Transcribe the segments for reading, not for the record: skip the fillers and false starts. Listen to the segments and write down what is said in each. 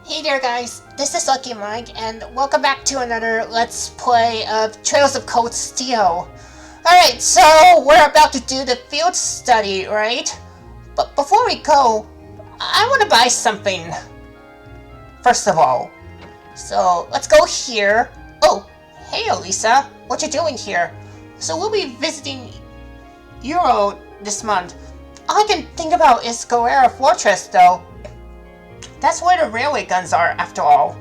Hey there guys, this is Lucky Mike and welcome back to another Let's Play of Trails of Cold Steel. Alright, so we're about to do the field study, right? But before we go, I want to buy something. First of all. So let's go here. Oh, hey Elisa, what you doing here? So we'll be visiting Euro this month. All I can think about is Guerrera Fortress though. That's where the railway guns are, after all.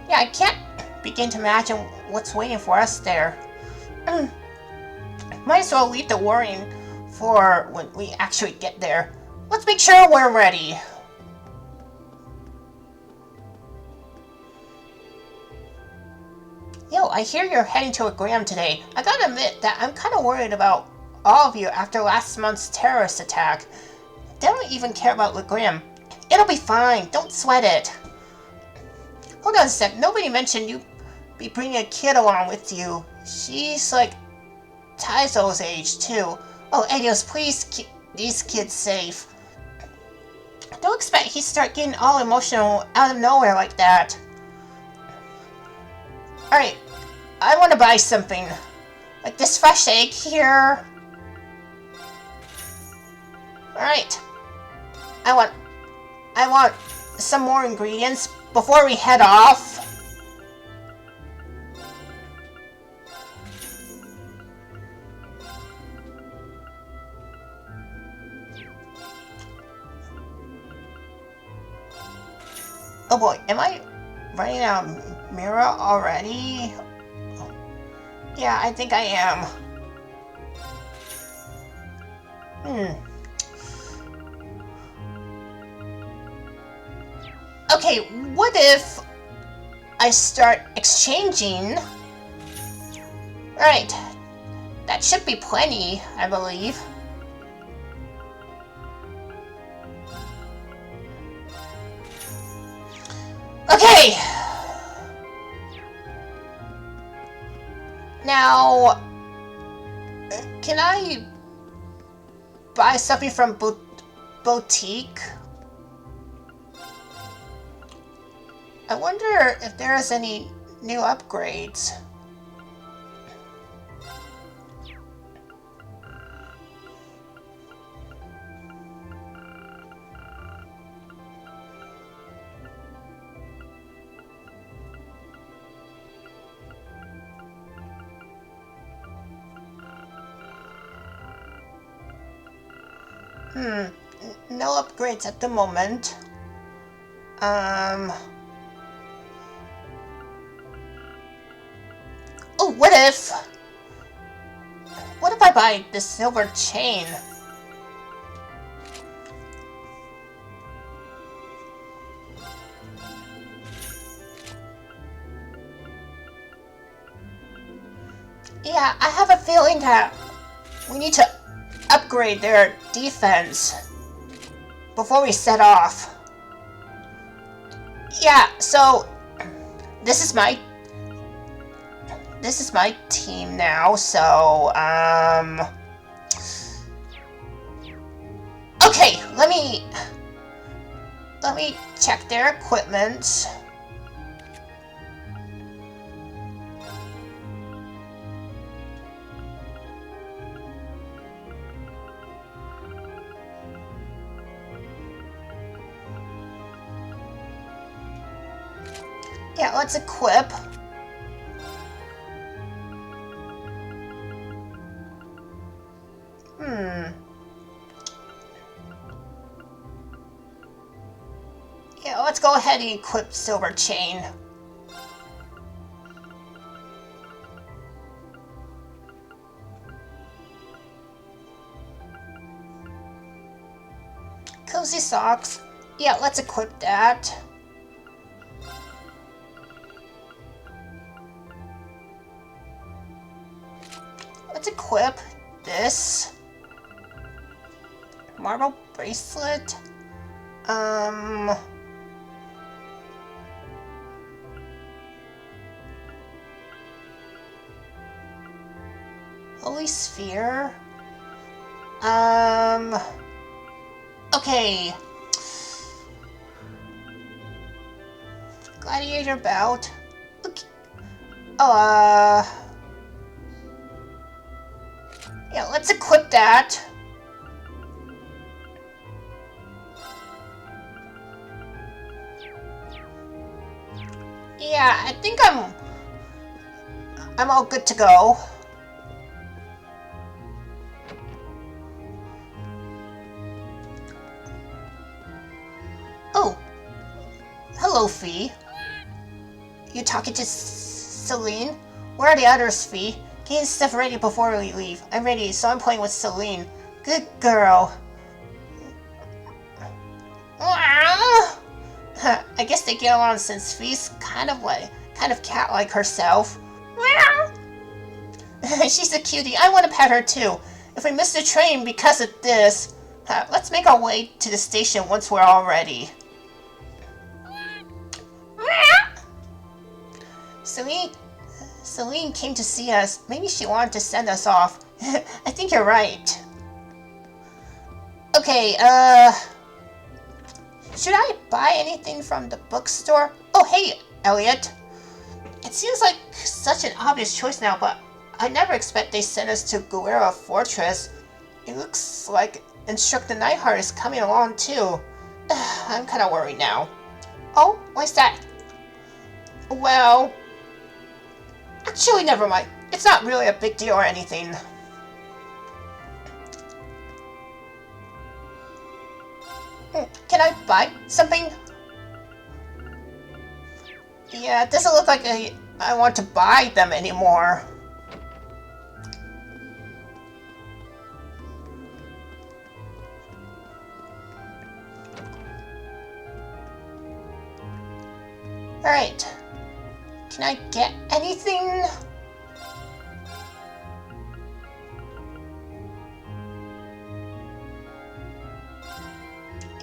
Yeah, I can't begin to imagine what's waiting for us there. Might as well leave the worrying for when we actually get there. Let's make sure we're ready. Yo, I hear you're heading to Legram today. I gotta admit that I'm kinda worried about all of you after last month's terrorist attack. They don't even care about Legram. It'll be fine, don't sweat it. Hold on a sec, nobody mentioned you be bringing a kid along with you. She's like Taizo's age too. Oh, Edios, please keep these kids safe. Don't expect he start getting all emotional out of nowhere like that. Alright, I want to buy something. Like this fresh egg here. Alright. I want some more ingredients before we head off. Oh boy, am I running out of mirror already? Yeah, I think I am. Okay, what if I start exchanging? Alright, that should be plenty, I believe. Okay! Now, can I buy something from Boutique? I wonder if there's any new upgrades. No upgrades at the moment. Oh, what if I buy the silver chain? Yeah, I have a feeling that we need to upgrade their defense before we set off. Yeah, so this is my team now, so okay, let me check their equipment. Yeah, let's equip. Yeah, let's go ahead and equip Silver Chain. Cozy Socks. Yeah, let's equip that. Let's equip this. Marble bracelet. Holy Sphere. Okay. Gladiator belt. Okay. Oh, yeah, let's equip that. Yeah, I think I'm all good to go. Oh, hello, Fee. You talking to Celine? Where are the others, Fee? Get stuff ready before we leave. I'm ready, so I'm playing with Celine. Good girl. I guess they get along since Fee's kind of cat-like herself. She's a cutie. I want to pet her too. If we miss the train because of this, let's make our way to the station once we're all ready. Celine came to see us. Maybe she wanted to send us off. I think you're right. Okay, should I buy anything from the bookstore? Oh, hey, Elliot. It seems like such an obvious choice now, but I never expect they send us to Guerrera Fortress. It looks like Instructor Nightheart is coming along too. I'm kind of worried now. Oh, what's that? Well, actually, never mind. It's not really a big deal or anything. Can I buy something? Yeah, it doesn't look like I want to buy them anymore. Alright. Can I get anything?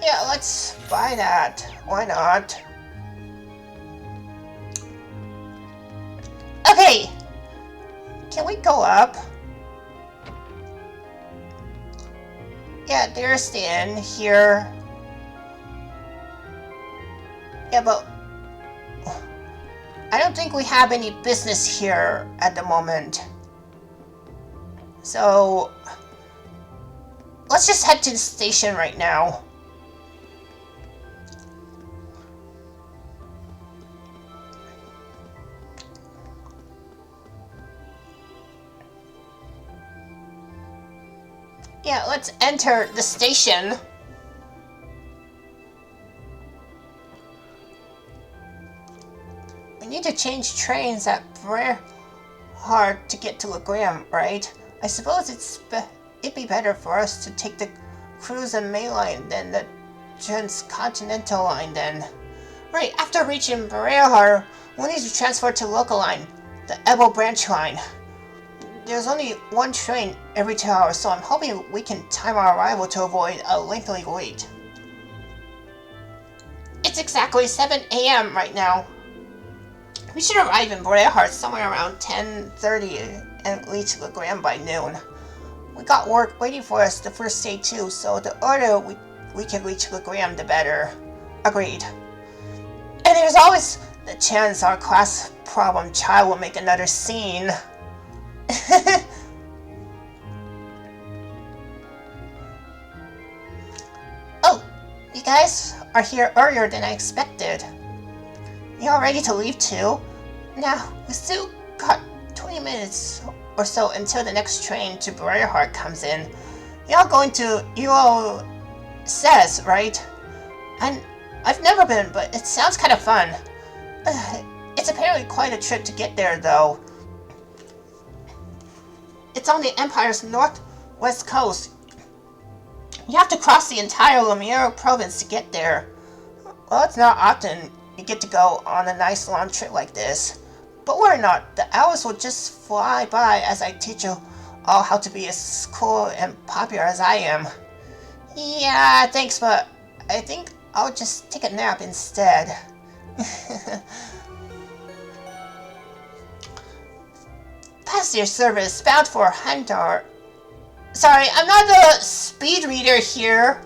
Yeah, let's buy that. Why not? Okay! Can we go up? Yeah, there's the inn here. Yeah, but I don't think we have any business here at the moment. So let's just head to the station right now. Yeah, let's enter the station. We need to change trains at Briarheart to get to Legram, right? I suppose it'd be better for us to take the cruise and main line than the transcontinental line then. Right, after reaching Briarheart, we'll need to transfer to local line, the Ebbo branch line. There's only one train every 2 hours, so I'm hoping we can time our arrival to avoid a lengthy wait. It's exactly 7 a.m. right now. We should arrive in Briarheart somewhere around 10:30 and reach Legram by noon. We got work waiting for us the first day too, so the earlier we can reach Legram, the better. Agreed. And there's always the chance our class problem child will make another scene. Oh, you guys are here earlier than I expected. You all ready to leave too? Now, we still got 20 minutes or so until the next train to Briarheart comes in. Y'all going to UOSS, right? I've never been, but it sounds kind of fun. It's apparently quite a trip to get there, though. It's on the Empire's northwest coast. You have to cross the entire Lumiere province to get there. Well, it's not often you get to go on a nice long trip like this. But worry not, the hours will just fly by as I teach you all how to be as cool and popular as I am. Yeah, thanks, but I think I'll just take a nap instead. Passenger service bound for Heimdall. Sorry, I'm not the speed reader here.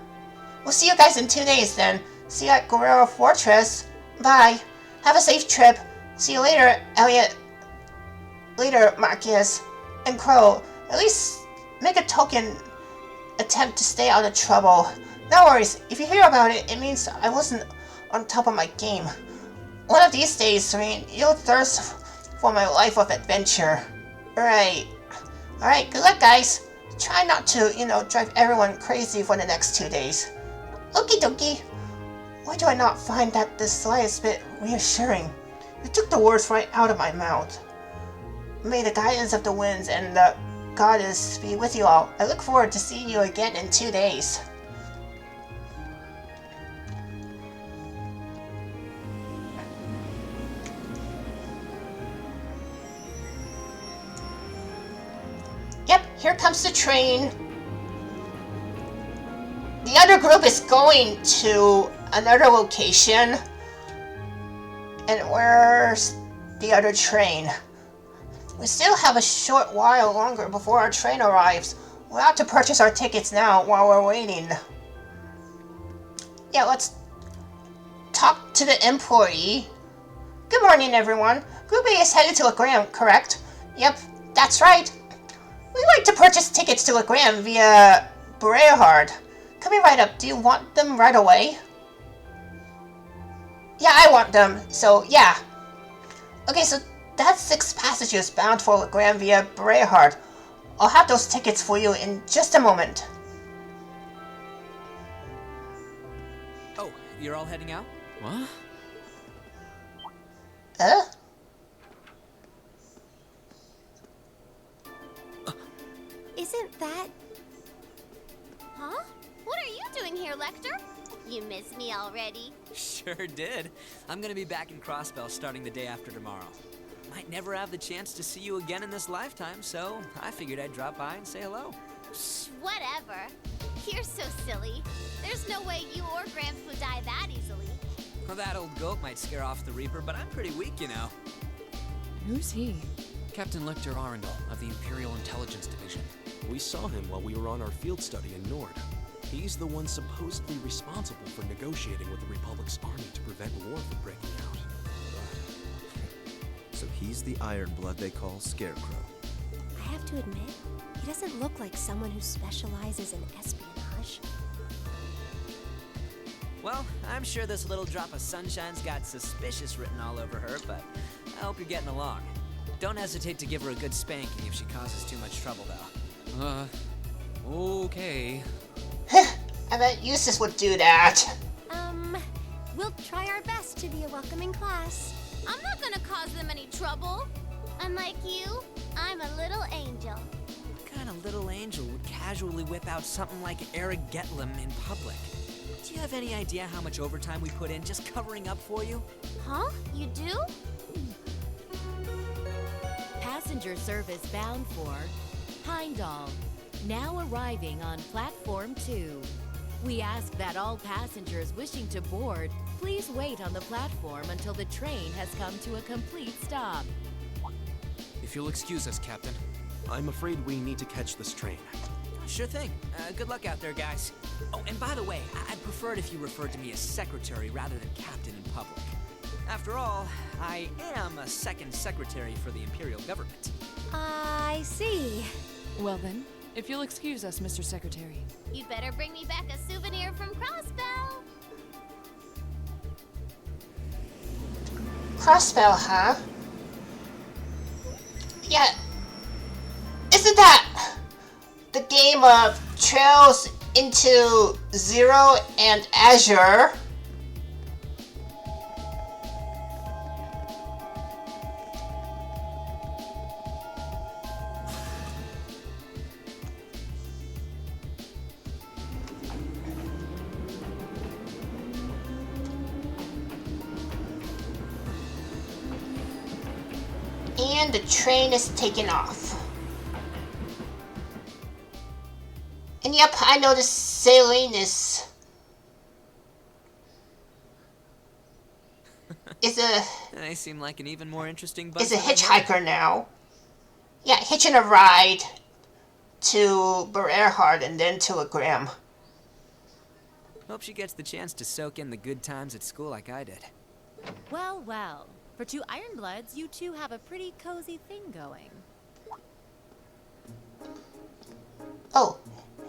We'll see you guys in 2 days then. See you at Guerrera Fortress. Bye. Have a safe trip. See you later, Elliot. Later, Marcus. And Crow, at least make a token attempt to stay out of trouble. No worries, if you hear about it, it means I wasn't on top of my game. One of these days, Serene, you'll thirst for my life of adventure. Right. Alright, good luck, guys. Try not to, drive everyone crazy for the next 2 days. Okie dokie. Why do I not find that the slightest bit reassuring? You took the words right out of my mouth. May the guidance of the winds and the goddess be with you all. I look forward to seeing you again in 2 days. Yep, here comes the train. The other group is going to another location. And where's the other train? We still have a short while longer before our train arrives. We'll have to purchase our tickets now while we're waiting. Yeah, let's talk to the employee. Good morning, everyone. Group A is headed to Legram, correct? Yep, that's right. We'd like to purchase tickets to Legram via Brehard. Coming right up, do you want them right away? Yeah, I want them, so yeah. Okay, so that's 6 passengers bound for Legram via Brehard. I'll have those tickets for you in just a moment. Oh, you're all heading out? What? Isn't that... Huh? What are you doing here, Lecter? You miss me already? Sure did. I'm gonna be back in Crossbell starting the day after tomorrow. Might never have the chance to see you again in this lifetime, so I figured I'd drop by and say hello. Shh, whatever. You're so silly. There's no way you or Gramps would die that easily. Well, that old goat might scare off the Reaper, but I'm pretty weak, you know. Who's he? Captain Lecter Arundel of the Imperial Intelligence Division. We saw him while we were on our field study in Nord. He's the one supposedly responsible for negotiating with the Republic's army to prevent war from breaking out. So he's the Ironblood they call Scarecrow. I have to admit, he doesn't look like someone who specializes in espionage. Well, I'm sure this little drop of sunshine's got suspicious written all over her, but I hope you're getting along. Don't hesitate to give her a good spanking if she causes too much trouble, though. Okay. I bet Eustace would do that. We'll try our best to be a welcoming class. I'm not gonna cause them any trouble. Unlike you, I'm a little angel. What kind of little angel would casually whip out something like Eric Getlam in public? Do you have any idea how much overtime we put in just covering up for you? Huh? You do? Passenger service bound for Heimdall, now arriving on platform 2. We ask that all passengers wishing to board please wait on the platform until the train has come to a complete stop. If you'll excuse us, Captain. I'm afraid we need to catch this train. Sure thing. Good luck out there, guys. Oh, and by the way, I'd prefer it if you referred to me as secretary rather than captain in public. After all, I am a second secretary for the Imperial government. I see. Well then, if you'll excuse us, Mr. Secretary. You'd better bring me back a souvenir from Crossbell. Crossbell, huh? Yeah. Isn't that the game of Trails into Zero and Azure? And the train is taking off. And yep, I noticed Celine is They seem like an even more interesting bunch. is a hitchhiker now. Yeah, hitching a ride to Bererhard and then to Legram. Hope she gets the chance to soak in the good times at school like I did. Well, well. For two Ironbloods, you two have a pretty cozy thing going. Oh,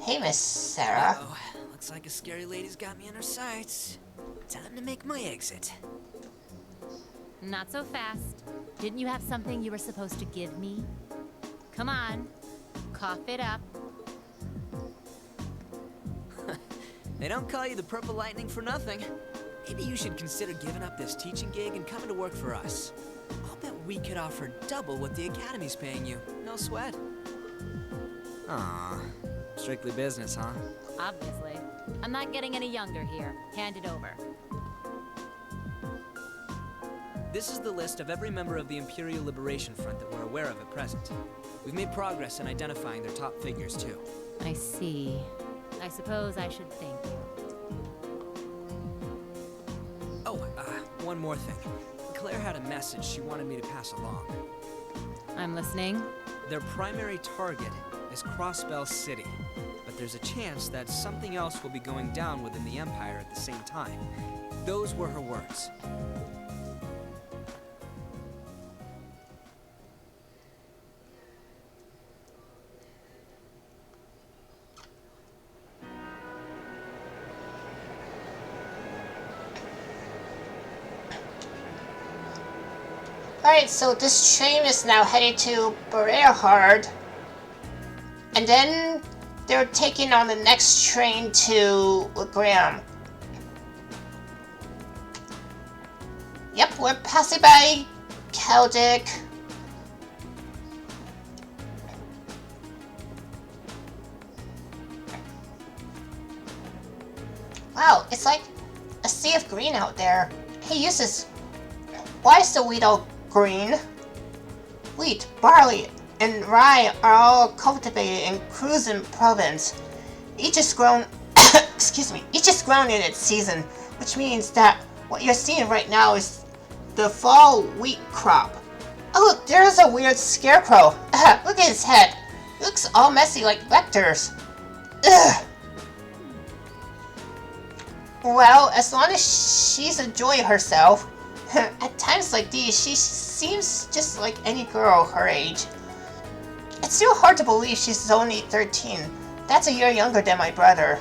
hey, Miss Sarah. Uh-oh. Looks like a scary lady's got me in her sights. Time to make my exit. Not so fast. Didn't you have something you were supposed to give me? Come on. Cough it up. They don't call you the Purple Lightning for nothing. Maybe you should consider giving up this teaching gig and coming to work for us. I'll bet we could offer double what the Academy's paying you. No sweat. Aw, strictly business, huh? Obviously. I'm not getting any younger here. Hand it over. This is the list of every member of the Imperial Liberation Front that we're aware of at present. We've made progress in identifying their top figures, too. I see. I suppose I should thank you. Oh, one more thing. Claire had a message she wanted me to pass along. I'm listening. Their primary target is Crossbell City, but there's a chance that something else will be going down within the Empire at the same time. Those were her words. Alright, so this train is now headed to Berehard. And then they're taking on the next train to Legram. Yep, we're passing by Celdic. Wow, it's like a sea of green out there. Hey, Eustace, why is the wheat all green? Wheat, barley, and rye are all cultivated in Cruzan province. Each is grown, excuse me, each is grown in its season, which means that what you're seeing right now is the fall wheat crop. Oh look, there's a weird scarecrow. Look at his head. It looks all messy like vectors. Ugh. Well, as long as she's enjoying herself. At times like these, she seems just like any girl her age. It's still hard to believe she's only 13. That's a year younger than my brother.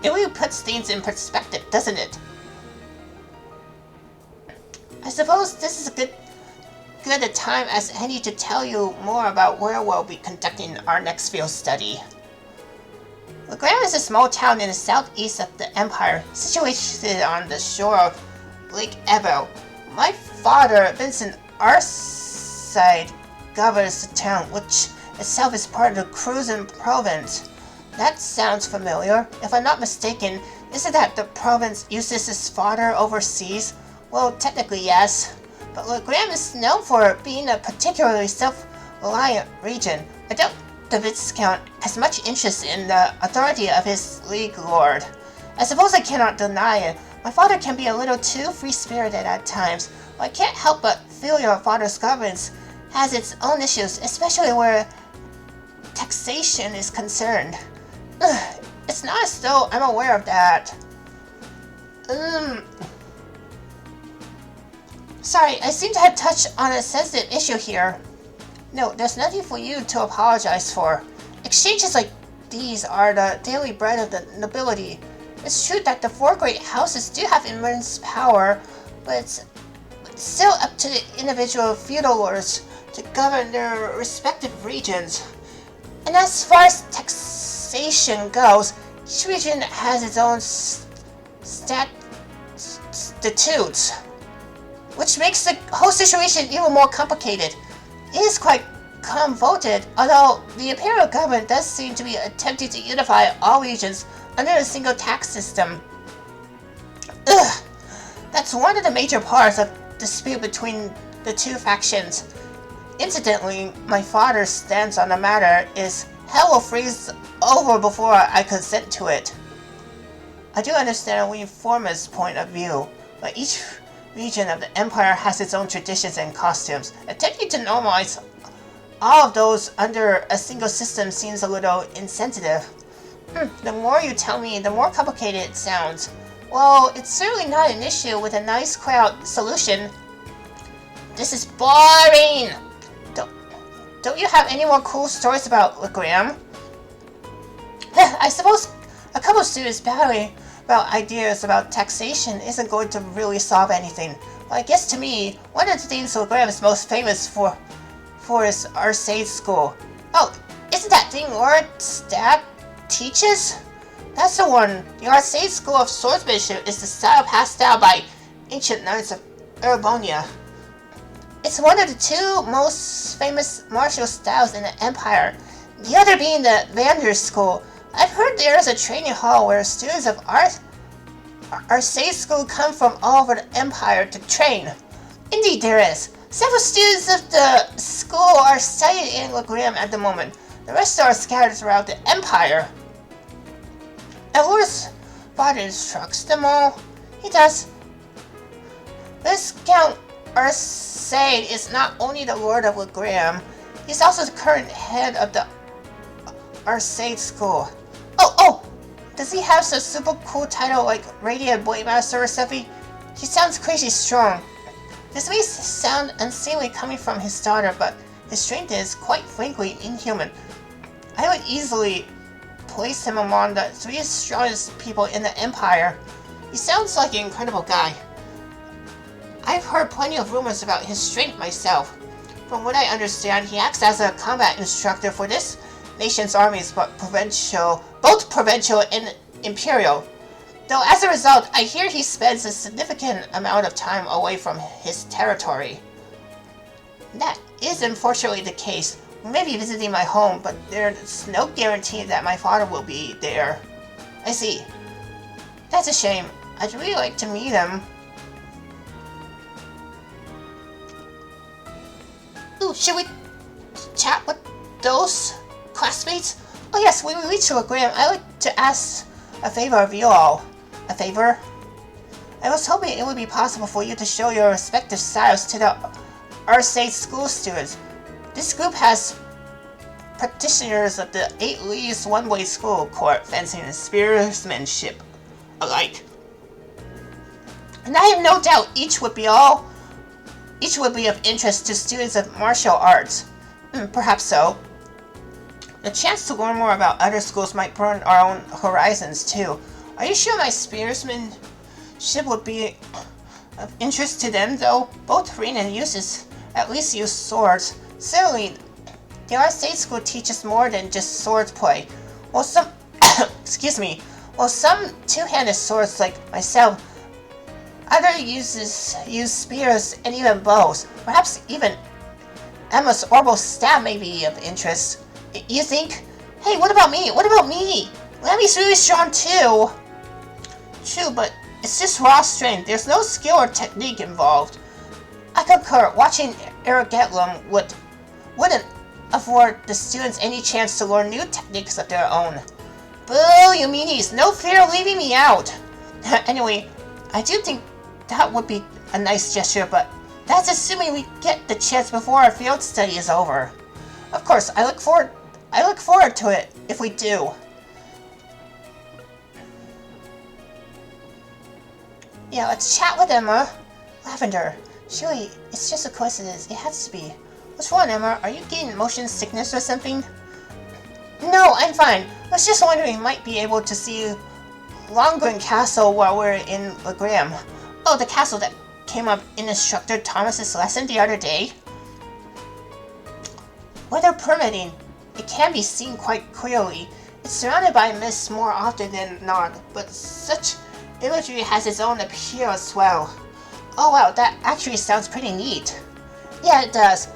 It really puts things in perspective, doesn't it? I suppose this is good a time as any to tell you more about where we'll be conducting our next field study. Legram is a small town in the southeast of the Empire, situated on the shore of Lake Ebel. My father, Vincent Arside, governs the town, which itself is part of the Cruzan province. That sounds familiar. If I'm not mistaken, isn't that the province Eustace's father oversees? Well, technically yes, but Legram is known for being a particularly self-reliant region. I doubt the Viscount has much interest in the authority of his liege lord. I suppose I cannot deny it. My father can be a little too free-spirited at times, but I can't help but feel your father's governance has its own issues, especially where taxation is concerned. It's not as though I'm aware of that. Sorry, I seem to have touched on a sensitive issue here. No, there's nothing for you to apologize for. Exchanges like these are the daily bread of the nobility. It's true that the four great houses do have immense power, but it's still up to the individual feudal lords to govern their respective regions. And as far as taxation goes, each region has its own statutes, which makes the whole situation even more complicated. It is quite convoluted, although the Imperial government does seem to be attempting to unify all regions under a single tax system. That's one of the major parts of dispute between the two factions. Incidentally, my father's stance on the matter is hell will freeze over before I consent to it. I do understand Wing Forma's point of view, but each region of the Empire has its own traditions and costumes. Attempting to normalize all of those under a single system seems a little insensitive. The more you tell me, the more complicated it sounds. Well, it's certainly not an issue with a nice crowd solution. This is boring! Don't you have any more cool stories about Legram? I suppose a couple of students battling about ideas about taxation isn't going to really solve anything. But I guess to me, one of the things Legram is most famous for is Arcade School. Oh, isn't that thing Laura Stab teaches? That's the one. The Arcade School of Swordsmanship is the style passed down by ancient knights of Erebonia. It's one of the two most famous martial styles in the Empire, the other being the Vander School. I've heard there is a training hall where students of Arcade School come from all over the Empire to train. Indeed there is. Several students of the school are studying in Legram at the moment. The rest are scattered throughout the Empire. Elor's father instructs them all. He does. This Count Arcade is not only the Lord of Legram, he's also the current head of the Arcade School. Oh! Does he have some super cool title like Radiant Blade Master or something? He sounds crazy strong. This may sound unseemly coming from his daughter, but his strength is, quite frankly, inhuman. I would easily place him among the 3 strongest people in the Empire. He sounds like an incredible guy. I've heard plenty of rumors about his strength myself. From what I understand, he acts as a combat instructor for this nation's armies, both provincial and imperial. Though as a result, I hear he spends a significant amount of time away from his territory. That is unfortunately the case. We may be visiting my home, but there's no guarantee that my father will be there. I see. That's a shame. I'd really like to meet him. Ooh, should we chat with those classmates? Oh yes, when we reach Legram, I'd like to ask a favor of you all. A favor? I was hoping it would be possible for you to show your respective styles to the Arcade School students. This group has practitioners of the 8 Leagues One-Way School, Court, Fencing, and Spearsmanship alike. And I have no doubt each would be of interest to students of martial arts. Perhaps so. The chance to learn more about other schools might broaden our own horizons too. Are you sure my spearsmanship would be of interest to them, though? Both Rin and Eustace at least use swords. Certainly, the Arcade School teaches more than just swordplay. While some two-handed swords like myself, others use spears and even bows. Perhaps even Emma's orbital stab may be of interest. You think? Hey, what about me? What about me? Lammy's really strong too. True, but it's just raw strength. There's no skill or technique involved. I concur. Watching Erigetlum wouldn't afford the students any chance to learn new techniques of their own. Boo, you meanies! No fear of leaving me out! Anyway, I do think that would be a nice gesture, but that's assuming we get the chance before our field study is over. Of course, I look forward to it if we do. Yeah, let's chat with Emma. Lavender, surely it's just a coincidence. It has to be. What's wrong, Emma? Are you getting motion sickness or something? No, I'm fine. I was just wondering, might be able to see Longren Castle while we're in Legram. Oh, the castle that came up in Instructor Thomas's lesson the other day. Weather permitting, it can be seen quite clearly. It's surrounded by mist more often than not, but such imagery has its own appeal as well. Oh wow, that actually sounds pretty neat. Yeah, it does.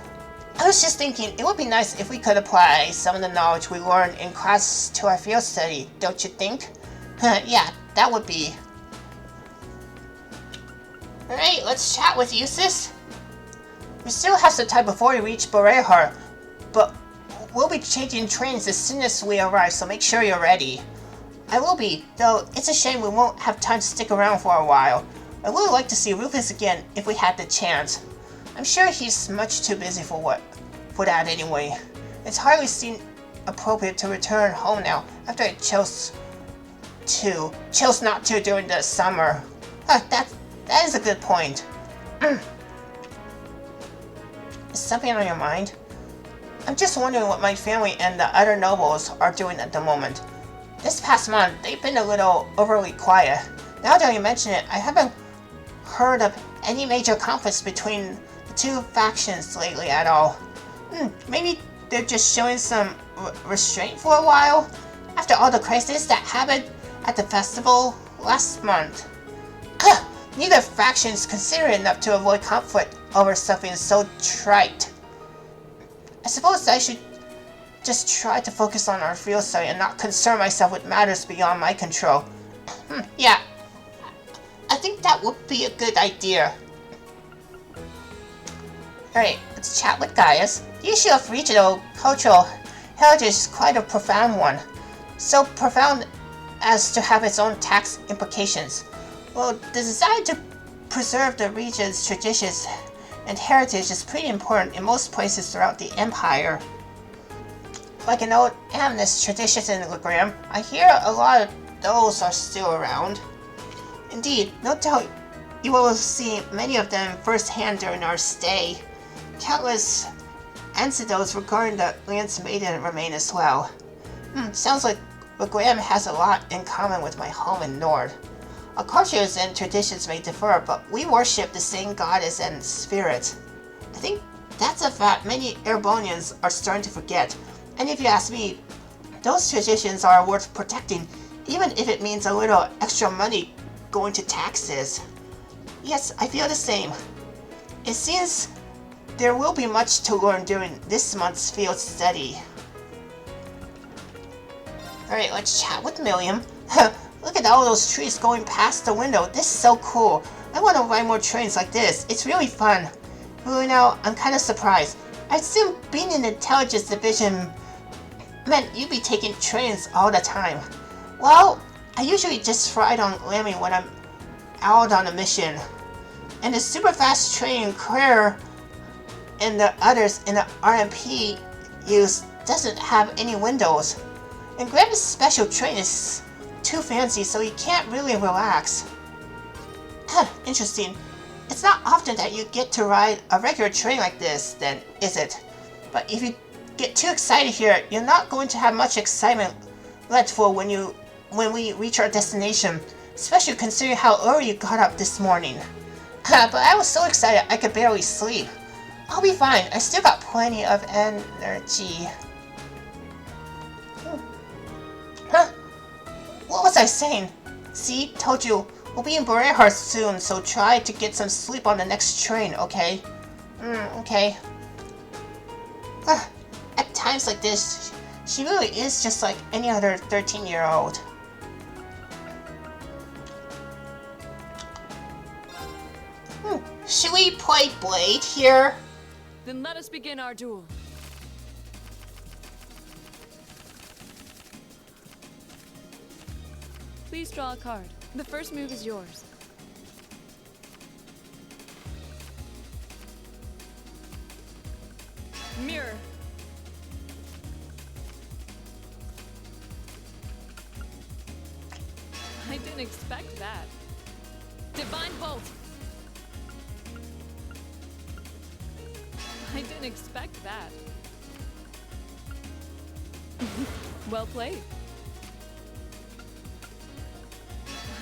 I was just thinking, it would be nice if we could apply some of the knowledge we learned in class to our field study, don't you think? Yeah, that would be. Alright, let's chat with Eustace. We still have some time before we reach Borehar, but we'll be changing trains as soon as we arrive, so make sure you're ready. I will be, though it's a shame we won't have time to stick around for a while. I would like to see Rufus again if we had the chance. I'm sure he's much too busy for that anyway. It's hardly seemed appropriate to return home now after I chose to chose not to during the summer. That is a good point. Is something on your mind? I'm just wondering what my family and the other nobles are doing at the moment. This past month, they've been a little overly quiet. Now that you mention it, I haven't heard of any major conflicts between the two factions lately at all. Maybe they're just showing some restraint for a while after all the crisis that happened at the festival last month. Neither faction is considerate enough to avoid conflict over something so trite. I suppose I should just try to focus on our field study and not concern myself with matters beyond my control. Yeah, I think that would be a good idea. Alright, let's chat with Gaius. The issue of regional cultural heritage is quite a profound one. So profound as to have its own tax implications. Well, the desire to preserve the region's traditions and heritage is pretty important in most places throughout the Empire. Like in old Amnist traditions in Legram, I hear a lot of those are still around. Indeed, no doubt you will see many of them firsthand during our stay. Countless anecdotes regarding the Lance Maiden remain as well. Sounds like Legram has a lot in common with my home in Nord. Our cultures and traditions may differ, but we worship the same goddess and spirit. I think that's a fact many Erebonians are starting to forget, and if you ask me, those traditions are worth protecting, even if it means a little extra money going to taxes. Yes, I feel the same. It seems there will be much to learn during this month's field study. Alright, let's chat with Milliam. Look at all those trees going past the window. This is so cool. I want to ride more trains like this. It's really fun. Well, now, I'm kind of surprised. I assume being in the intelligence division meant you'd be taking trains all the time. Well, I usually just ride on Lammy when I'm out on a mission. And the super fast train Claire and the others in the RMP use doesn't have any windows. And Graham's special train is too fancy, so you can't really relax. Interesting. It's not often that you get to ride a regular train like this, then, is it? But if you get too excited here, you're not going to have much excitement left for when we reach our destination, especially considering how early you got up this morning. But I was so excited I could barely sleep. I'll be fine. I still got plenty of energy. What was I saying? See, told you, we'll be in Berehar soon, so try to get some sleep on the next train, okay? Okay. At times like this, she really is just like any other 13-year-old. Should we play Blade here? Then let us begin our duel. Please draw a card. The first move is yours. Mirror. I didn't expect that. Divine Bolt. I didn't expect that. Well played.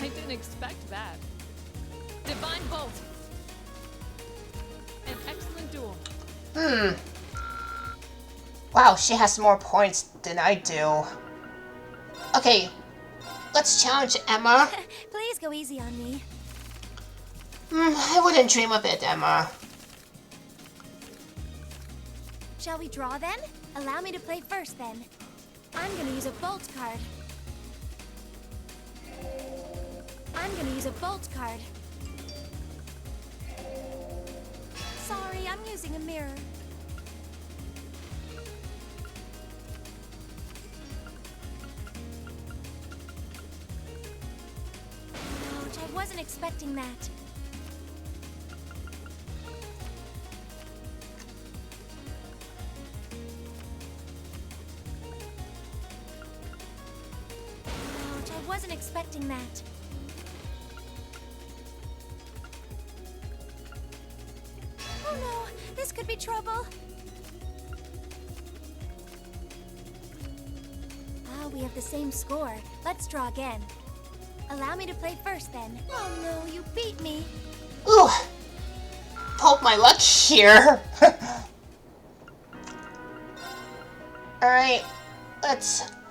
I didn't expect that. Divine Bolt. An excellent duel. Wow, she has more points than I do. Okay, let's challenge Emma. Please go easy on me. I wouldn't dream of it, Emma. Shall we draw then? Allow me to play first then. I'm gonna use a bolt card. Sorry, I'm using a mirror. Ouch, I wasn't expecting that. wasn't expecting that. Oh no, this could be trouble. Ah, we have the same score. Let's draw again. Allow me to play first then. Oh no, you beat me. Ooh. Hope my luck here. Alright,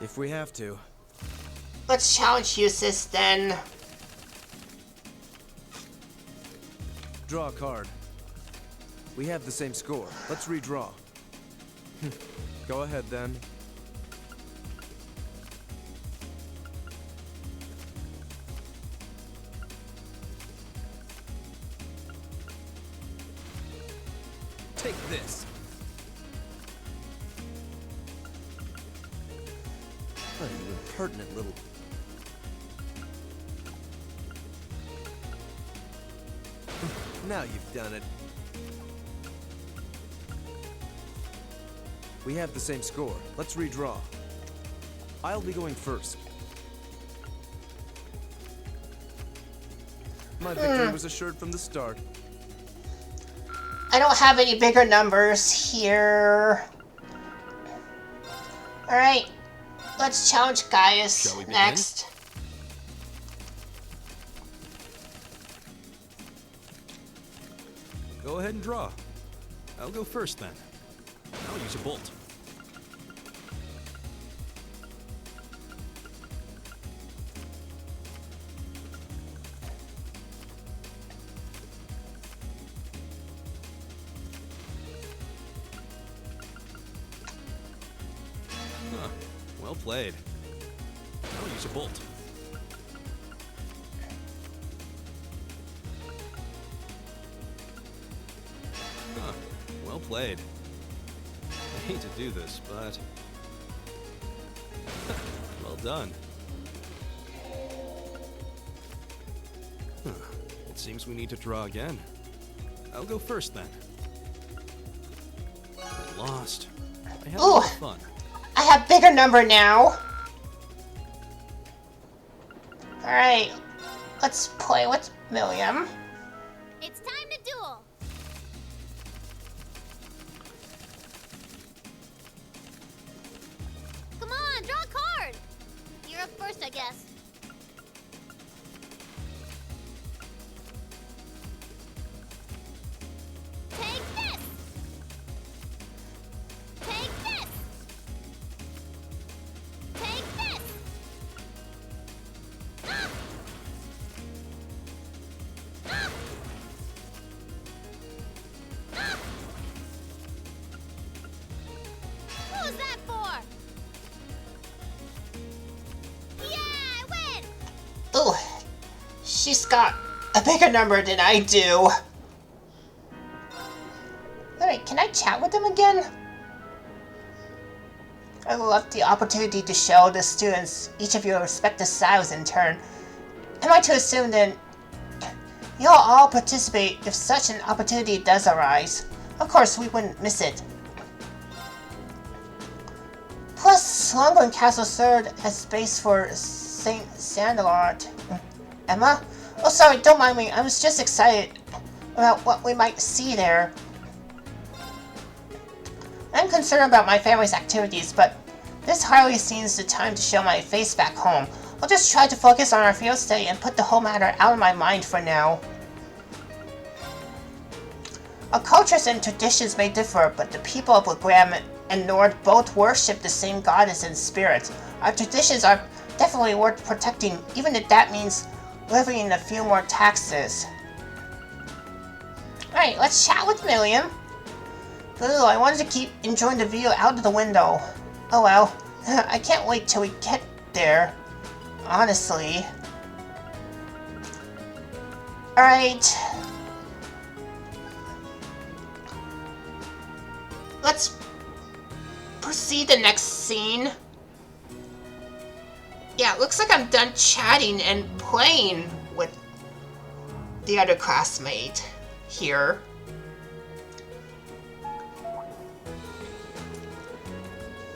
If we have to. let's challenge you, sis, then. Draw a card. We have the same score. Let's redraw. Go ahead then. Take this. What an impertinent little... Now you've done it. We have the same score. Let's redraw. I'll be going first. My victory was assured from the start. I don't have any bigger numbers here. Alright, let's challenge Gaius Shall we begin? next. Go ahead and draw. I'll go first then. I'll use a bolt. Huh. Well played. I'll use a bolt. Huh. Well played. I hate to do this, but... well done. Huh. It seems we need to draw again. I'll go first then. I lost. I had a lot of fun. I have bigger number now. Alright, let's play with William. It's time to duel. Come on, draw a card. You're up first, I guess. Take this. Take this. Take this. Ah! Ah! Ah! What was that for? Yeah, I win! Ooh, she's got a bigger number than I do. Alright, can I chat with them again? I would love the opportunity to show the students each of your respective styles in turn. Am I to assume then you'll all participate if such an opportunity does arise? Of course, we wouldn't miss it. Plus, Longbourn Castle served as base for St. Sandalot. Emma? Oh, sorry, don't mind me. I was just excited about what we might see there. I'm concerned about my family's activities, but this hardly seems the time to show my face back home. I'll just try to focus on our field study and put the whole matter out of my mind for now. Our cultures and traditions may differ, but the people of Legram and Nord both worship the same goddess and spirit. Our traditions are definitely worth protecting, even if that means levying a few more taxes. Alright, let's chat with William. Ooh, I wanted to keep enjoying the view out of the window. Oh well, I can't wait till we get there. Honestly. Alright. Let's proceed to the next scene. Yeah, it looks like I'm done chatting and playing with the other classmate here.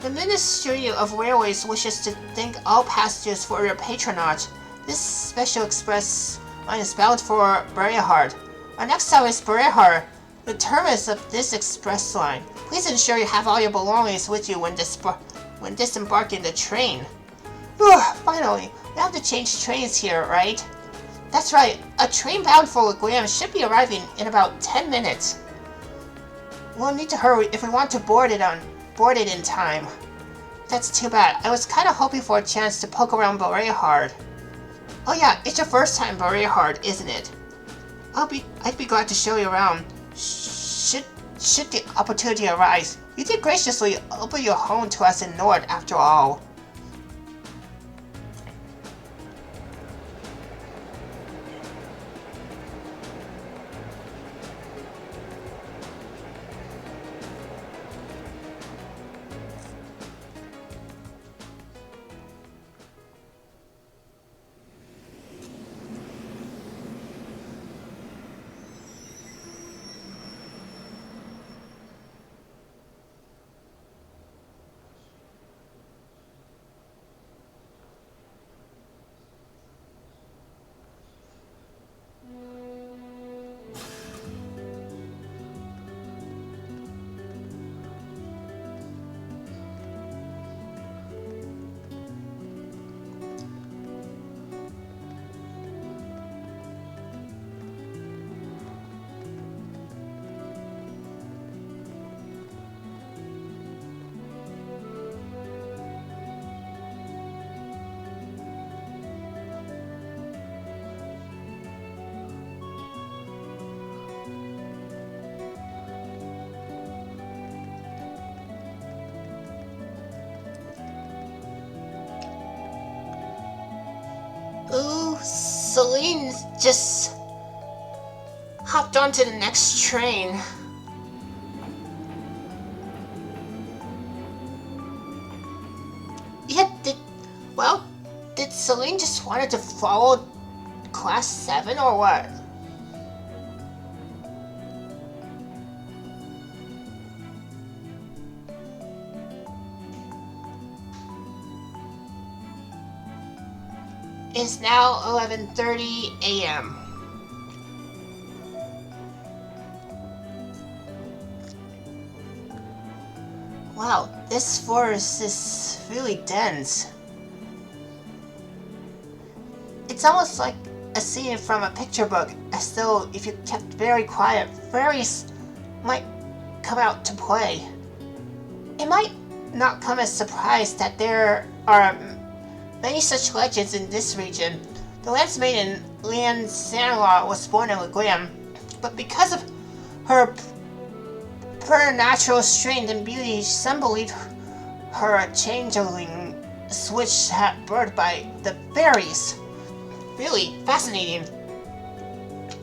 The Ministry of Railways wishes to thank all passengers for your patronage. This special express line is bound for Berehard. Our next stop is Berehard, the terminus of this express line. Please ensure you have all your belongings with you when disembarking the train. Finally, we have to change trains here, right? That's right, a train bound for Leguam should be arriving in about 10 minutes. We'll need to hurry if we want to board it in time. That's too bad. I was kind of hoping for a chance to poke around Berehard. Oh yeah, it's your first time Berehard, isn't it? I'd be glad to show you around. Should the opportunity arise. You did graciously open your home to us in Nord, after all. Ooh, Celine just hopped onto the next train. Yeah, did Celine just wanted to follow Class 7 or what? It's now 11:30 a.m. Wow, this forest is really dense. It's almost like a scene from a picture book, as though if you kept very quiet, fairies might come out to play. It might not come as a surprise that there are many such legends in this region. The Lance Maiden, Lian Sanlaw, was born in Leguam, but because of her preternatural strength and beauty, some believed her a changeling switch at birth by the fairies. Really fascinating.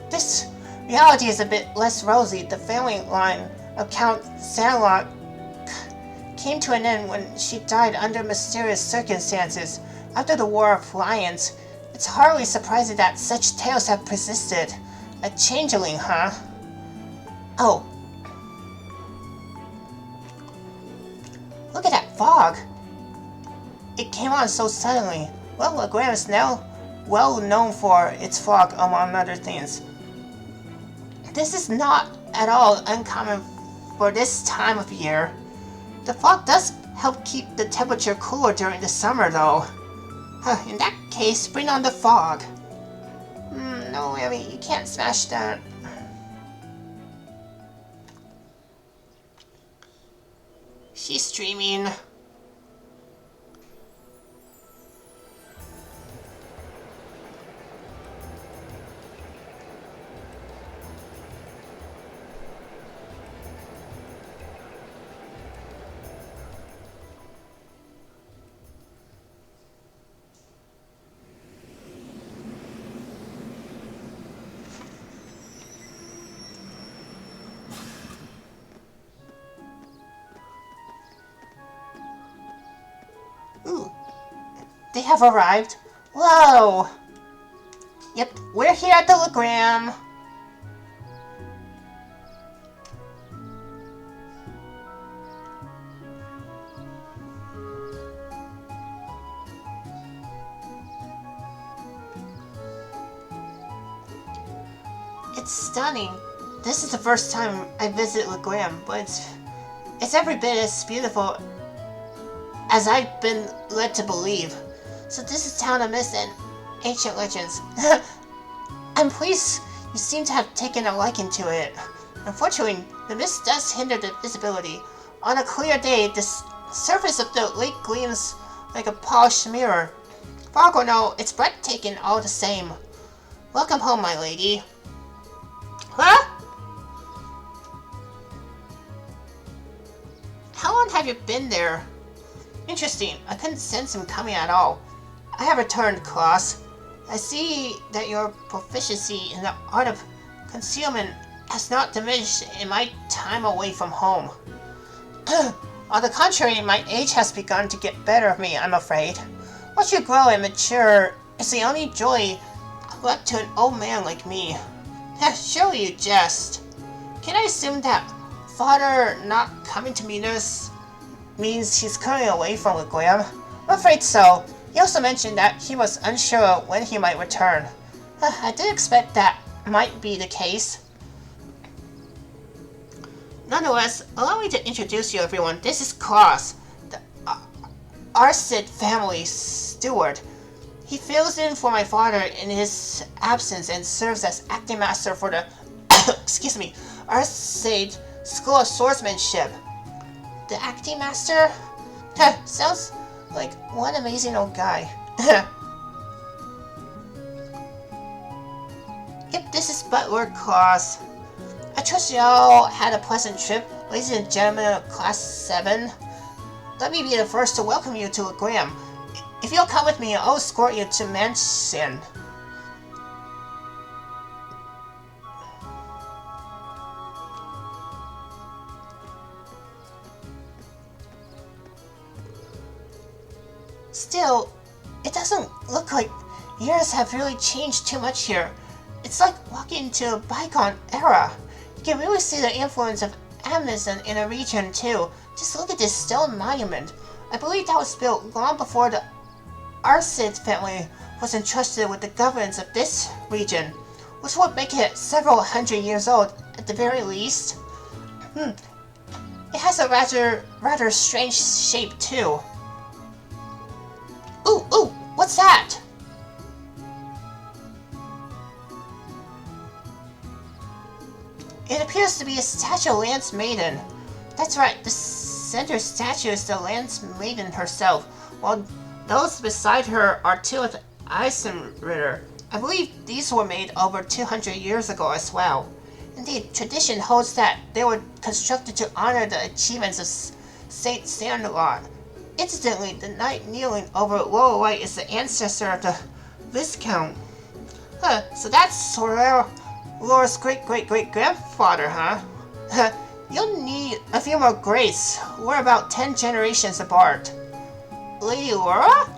This reality is a bit less rosy. The family line of Count Sanlaw came to an end when she died under mysterious circumstances. After the War of Lions, it's hardly surprising that such tales have persisted. A changeling, huh? Oh. Look at that fog! It came on so suddenly. Well, Leguam is now well known for its fog, among other things. This is not at all uncommon for this time of year. The fog does help keep the temperature cooler during the summer, though. In that case, bring on the fog. No, I mean, you can't smash that. She's streaming. Ooh, they have arrived. Whoa! Yep, we're here at the Leguam. It's stunning. This is the first time I visited Legram, but it's every bit as beautiful as I've been led to believe. So this is Town of Mist and Ancient Legends. I'm pleased you seem to have taken a liking to it. Unfortunately, the mist does hinder the visibility. On a clear day, the surface of the lake gleams like a polished mirror. Fargo, no, it's breathtaking all the same. Welcome home, my lady. Huh? How long have you been there? Interesting, I couldn't sense him coming at all. I have returned, Klaus. I see that your proficiency in the art of concealment has not diminished in my time away from home. On the contrary, my age has begun to get better of me, I'm afraid. Once you grow and mature, it's the only joy left to an old man like me. Surely you jest. Can I assume that Father not coming to Minos means he's currently away from Legram? I'm afraid so. He also mentioned that he was unsure when he might return. I did expect that might be the case. Nonetheless, allow me to introduce you everyone. This is Klaus, the Arcid family steward. He fills in for my father in his absence and serves as acting master for the excuse me, Arcid School of Swordsmanship. The acting master? Sounds like one amazing old guy. Yep, this is Butler Klaus. I trust y'all had a pleasant trip, ladies and gentlemen of Class 7. Let me be the first to welcome you to Legram. If you'll come with me, I'll escort you to Mansion. Still, it doesn't look like years have really changed too much here. It's like walking into a bygone era. You can really see the influence of Amazon in a region too. Just look at this stone monument. I believe that was built long before the Arcid family was entrusted with the governance of this region, which would make it several hundred years old at the very least. It has a rather strange shape too. Ooh, what's that? It appears to be a statue of Lance Maiden. That's right, the center statue is the Lance Maiden herself, while those beside her are two of the Eisenritter. I believe these were made over 200 years ago as well. Indeed, tradition holds that they were constructed to honor the achievements of Saint Sandalot. Incidentally, the knight kneeling over Lower Right is the ancestor of the Viscount. So that's Laura's great-great-great-grandfather, huh? You'll need a few more grace. We're about 10 generations apart. Lady Laura?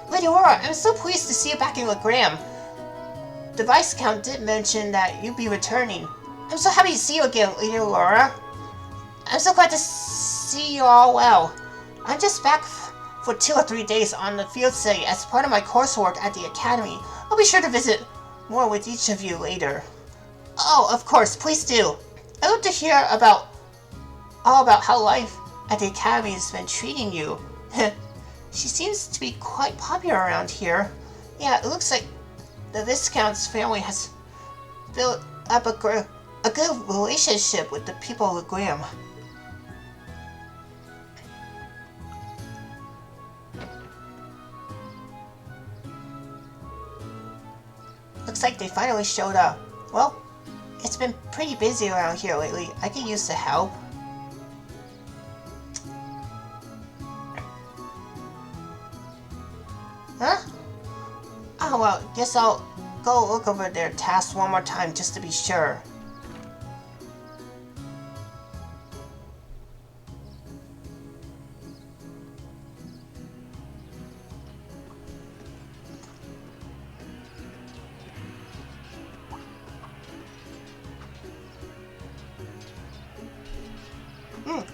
Lady Laura, I'm so pleased to see you back in Legram. The Viscount did mention that you'd be returning. I'm so happy to see you again, Lady Laura. I'm so glad to see you all well. I'm just back for 2 or 3 days on the field study as part of my coursework at the Academy. I'll be sure to visit more with each of you later. Oh, of course, please do. I'd love to hear all about how life at the Academy has been treating you. She seems to be quite popular around here. Yeah, it looks like the Viscount's family has built up a good relationship with the people of Legram. Looks like they finally showed up. Well, it's been pretty busy around here lately. I could use the help. Huh? Oh well, guess I'll go look over their tasks one more time just to be sure.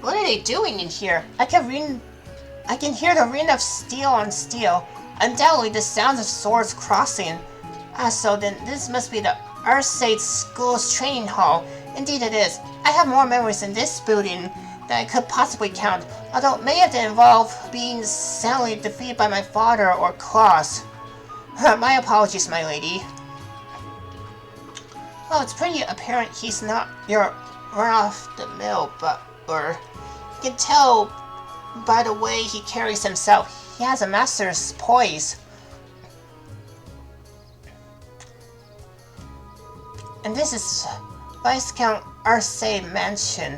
What are they doing in here? I can hear the ring of steel on steel. Undoubtedly the sounds of swords crossing. So then this must be the Arcade School's training hall. Indeed it is. I have more memories in this building than I could possibly count, although many of them involve being soundly defeated by my father or Claus. My apologies, my lady. Well, it's pretty apparent he's not your run-off-the-mill butler. You can tell by the way he carries himself. He has a master's poise. And this is Viscount Arcade Mansion.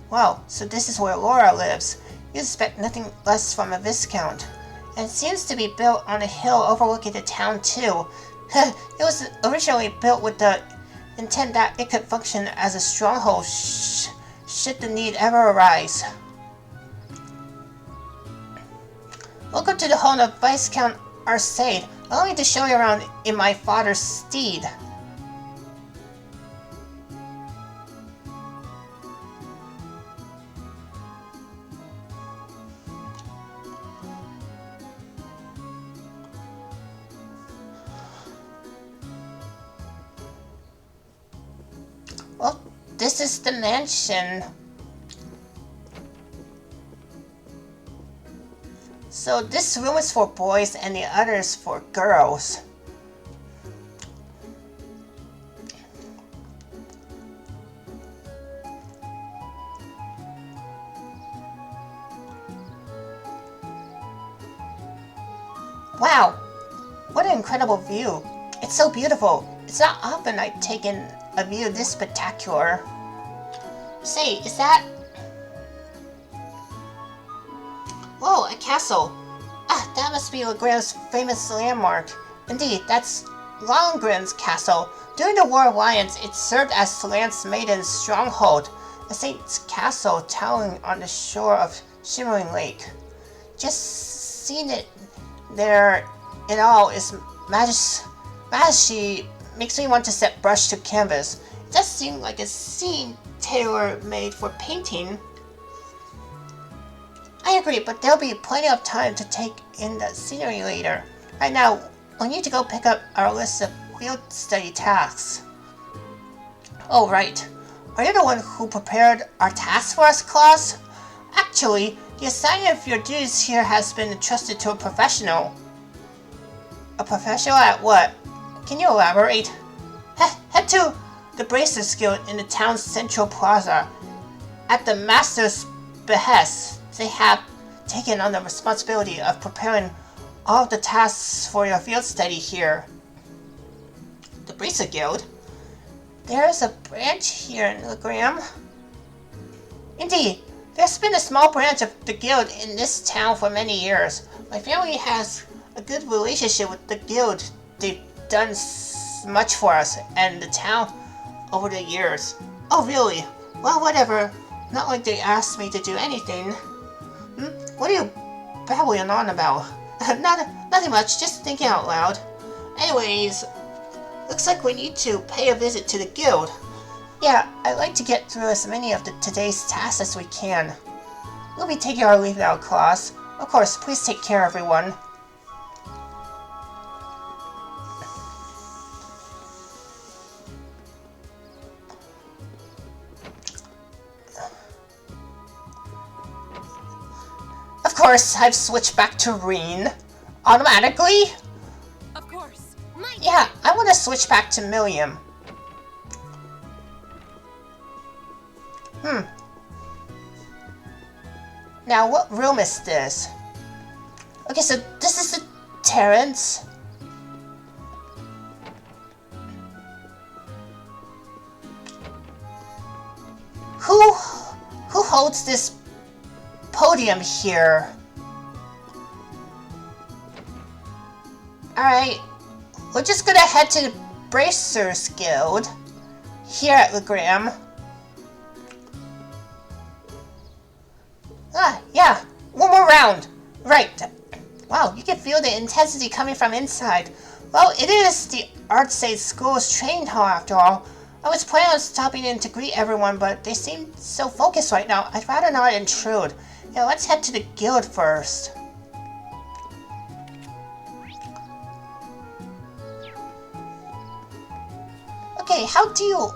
Wow, so this is where Laura lives. You expect nothing less from a Viscount. And it seems to be built on a hill overlooking the town too. It was originally built with the intent that it could function as a stronghold should the need ever arise. Welcome to the home of Viscount Arcade. Allow me to show you around in my father's steed. Well, this is the mansion. So this room is for boys and the others for girls. Wow, what an incredible view. It's so beautiful. It's not often I've taken a view this spectacular. Say, is that... Whoa, a castle. Ah, that must be Legram's famous landmark. Indeed, that's Longren's castle. During the War Alliance, it served as Lance Maiden's stronghold, a saint's castle towering on the shore of Shimmering Lake. Just seeing it there in all is majesty makes me want to set brush to canvas. It does seem like a scene tailor-made for painting. I agree, but there'll be plenty of time to take in the scenery later. Right now, we need to go pick up our list of field study tasks. Oh, right. Are you the one who prepared our tasks for us, Claus? Actually, the assignment of your duties here has been entrusted to a professional. A professional at what? Can you elaborate? Head to the Bracers Guild in the town's central plaza. At the Master's behest, they have taken on the responsibility of preparing all of the tasks for your field study here. The Bracer Guild? There's a branch here in Legram. Indeed, there's been a small branch of the guild in this town for many years. My family has a good relationship with the guild. They've done much for us and the town over the years. Oh, really? Well, whatever. Not like they asked me to do anything. What are you babbling on about? Nothing much, just thinking out loud. Anyways, looks like we need to pay a visit to the guild. Yeah, I'd like to get through as many of today's tasks as we can. We'll be taking our leave now, Claus. Of course, please take care, everyone. Of course, I've switched back to Reen. Automatically? Of course. Yeah, I want to switch back to Milliam. Now, what room is this? Okay, so this is the Terrence. Who holds this podium here? Alright, we're just gonna head to the Bracers Guild here at Legram. Ah, yeah, one more round. Right. Wow, you can feel the intensity coming from inside. Well, it is the Arcade School's training hall after all. I was planning on stopping in to greet everyone, but they seem so focused right now, I'd rather not intrude. Yeah, let's head to the guild first. Okay, how do you...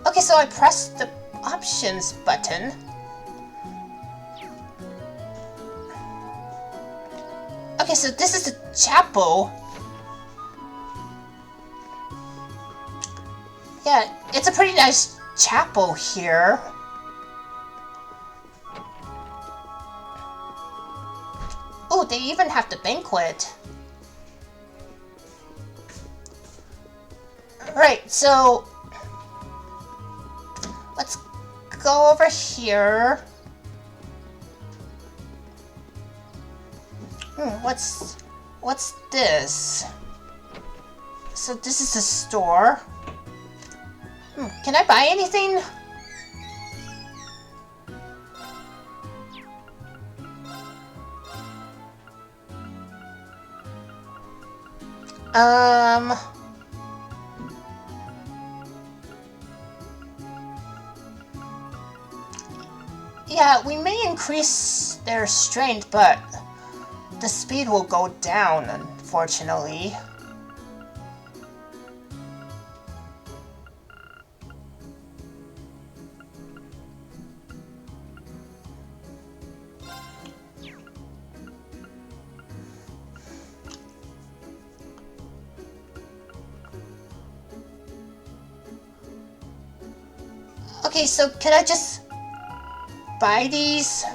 Okay, so I press the options button. Okay, so this is the chapel. Yeah, it's a pretty nice chapel here. Oh, they even have the banquet. Right, so let's go over here. What's this? So this is a store. Can I buy anything? Yeah, we may increase their strength, but the speed will go down, unfortunately. Okay, so can I just buy these?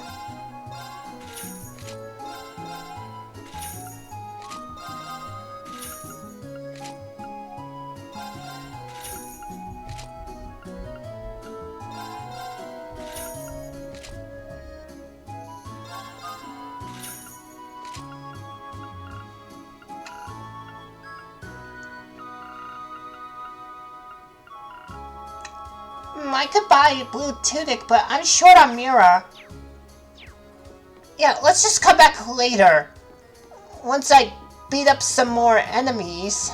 I could buy a blue tunic, but I'm short on Mira. Yeah, let's just come back later. Once I beat up some more enemies.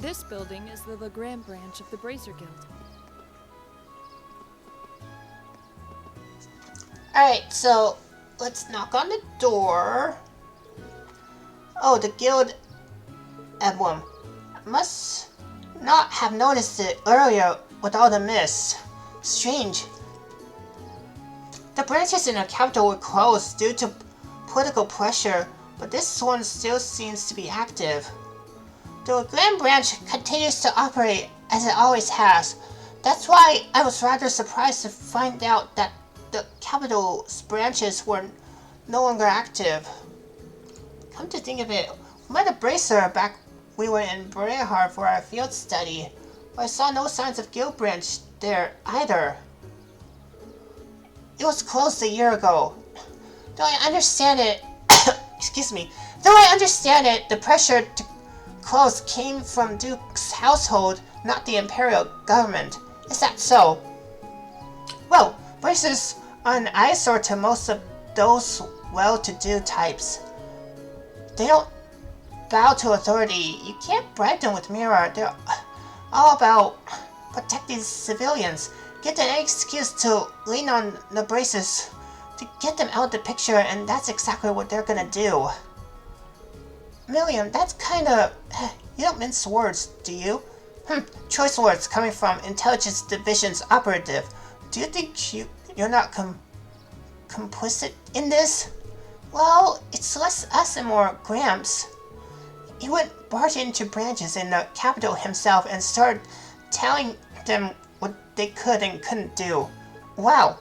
This building is the Legrand branch of the Bracer Guild. Alright, so let's knock on the door. Oh, the guild emblem. I must not have noticed it earlier with all the mist. Strange. The branches in the capital were closed due to political pressure, but this one still seems to be active. The Grand Branch continues to operate as it always has. That's why I was rather surprised to find out that the capital's branches were no longer active. Come to think of it, we met a bracer back we were in Brehar for our field study, but I saw no signs of Guild Branch there either. It was closed a year ago. Though I understand it, excuse me, though I understand it, the pressure to close came from Duke's household, not the Imperial government. Is that so? Well, bracers are an eyesore to most of those well-to-do types. They don't bow to authority. You can't bribe them with Mira. They're all about protecting civilians. Get an excuse to lean on the bracers to get them out of the picture, and that's exactly what they're gonna do. Million, that's kinda... You don't mince words, do you? Choice words coming from Intelligence Division's operative. Do you think you're not complicit in this? Well, it's less us and more Gramps. He went barging into branches in the capital himself and started telling them what they could and couldn't do. Wow,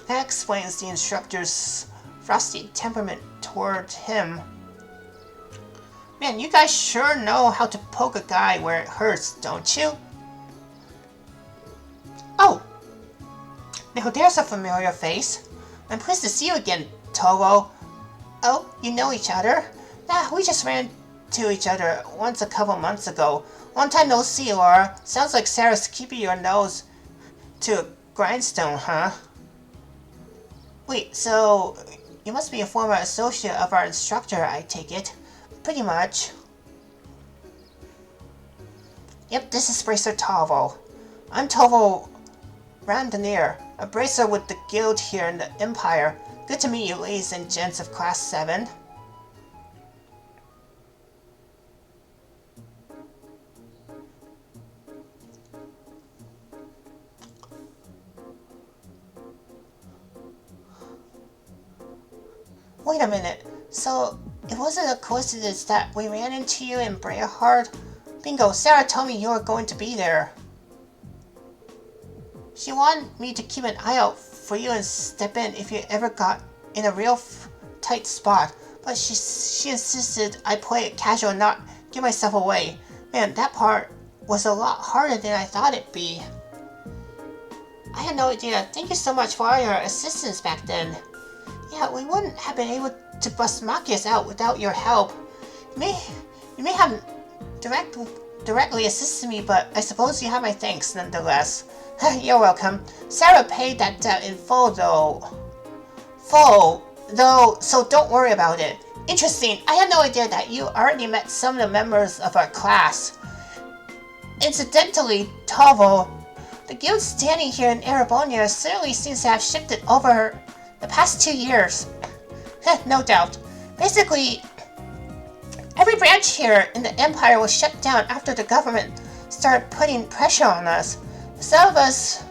that explains the instructor's frosty temperament toward him. Man, you guys sure know how to poke a guy where it hurts, don't you? Oh! Now there's a familiar face. I'm pleased to see you again, Togo. Oh, you know each other? Nah, we just ran to each other once a couple months ago. Long time no see, Laura. Sounds like Sarah's keeping your nose to a grindstone, huh? Wait, so you must be a former associate of our instructor, I take it. Pretty much. Yep, this is Bracer Tovo. I'm Tovo Randonir, a bracer with the guild here in the Empire. Good to meet you, ladies and gents of Class 7. Wait a minute. So, it wasn't a coincidence that we ran into you in Briarheart? Bingo, Sarah told me you were going to be there. She wanted me to keep an eye out for you and step in if you ever got in a real tight spot. But she insisted I play it casual and not give myself away. Man, that part was a lot harder than I thought it'd be. I had no idea. Thank you so much for all your assistance back then. Yeah, we wouldn't have been able to bust Machias out without your help. You may have directly assisted me, but I suppose you have my thanks nonetheless. You're welcome. Sarah paid that debt in full though, so don't worry about it. Interesting, I had no idea that you already met some of the members of our class. Incidentally, Tovo, the guild standing here in Erebonia certainly seems to have shifted over the past 2 years. No doubt. Basically, every branch here in the Empire was shut down after the government started putting pressure on us. Some of us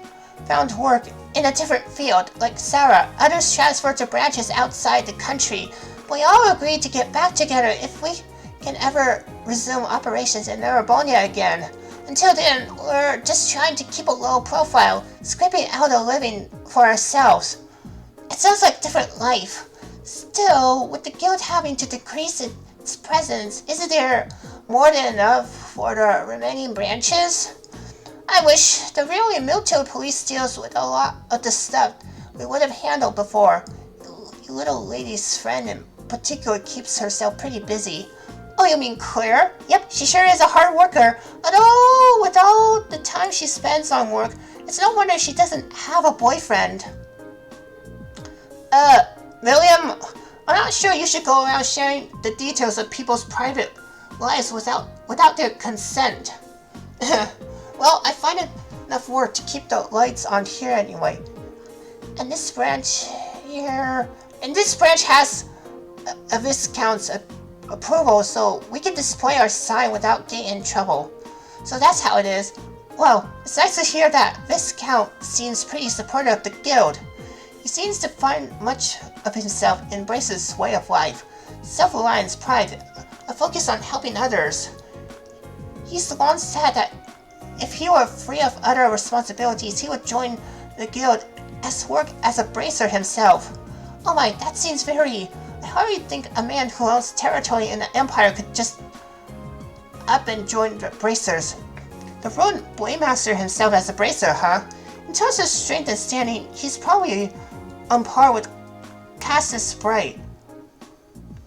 found work in a different field, like Sarah. Others transferred to branches outside the country. We all agreed to get back together if we can ever resume operations in Erebonia again. Until then, we're just trying to keep a low profile, scraping out a living for ourselves. It sounds like different life. Still, with the guild having to decrease its presence, isn't there more than enough for the remaining branches? I wish the really military police deals with a lot of the stuff we would have handled before. The little lady's friend in particular keeps herself pretty busy. Oh, you mean Claire? Yep, she sure is a hard worker. Although, with all the time she spends on work, it's no wonder she doesn't have a boyfriend. William, I'm not sure you should go around sharing the details of people's private lives without their consent. Well, I find it enough work to keep the lights on here anyway. And this branch has a Viscount's approval, so we can display our sign without getting in trouble. So that's how it is. Well, it's nice to hear that Viscount seems pretty supportive of the guild. He seems to find much of himself in Brace's way of life. Self-reliance, pride, a focus on helping others. He's once said that if he were free of other responsibilities, he would join the guild work as a bracer himself. Oh my, that seems very... I hardly think a man who owns territory in the Empire could just up and join the bracers. The ruined Blademaster himself as a bracer, huh? In terms of strength and standing, he's probably on par with Cassius Bright.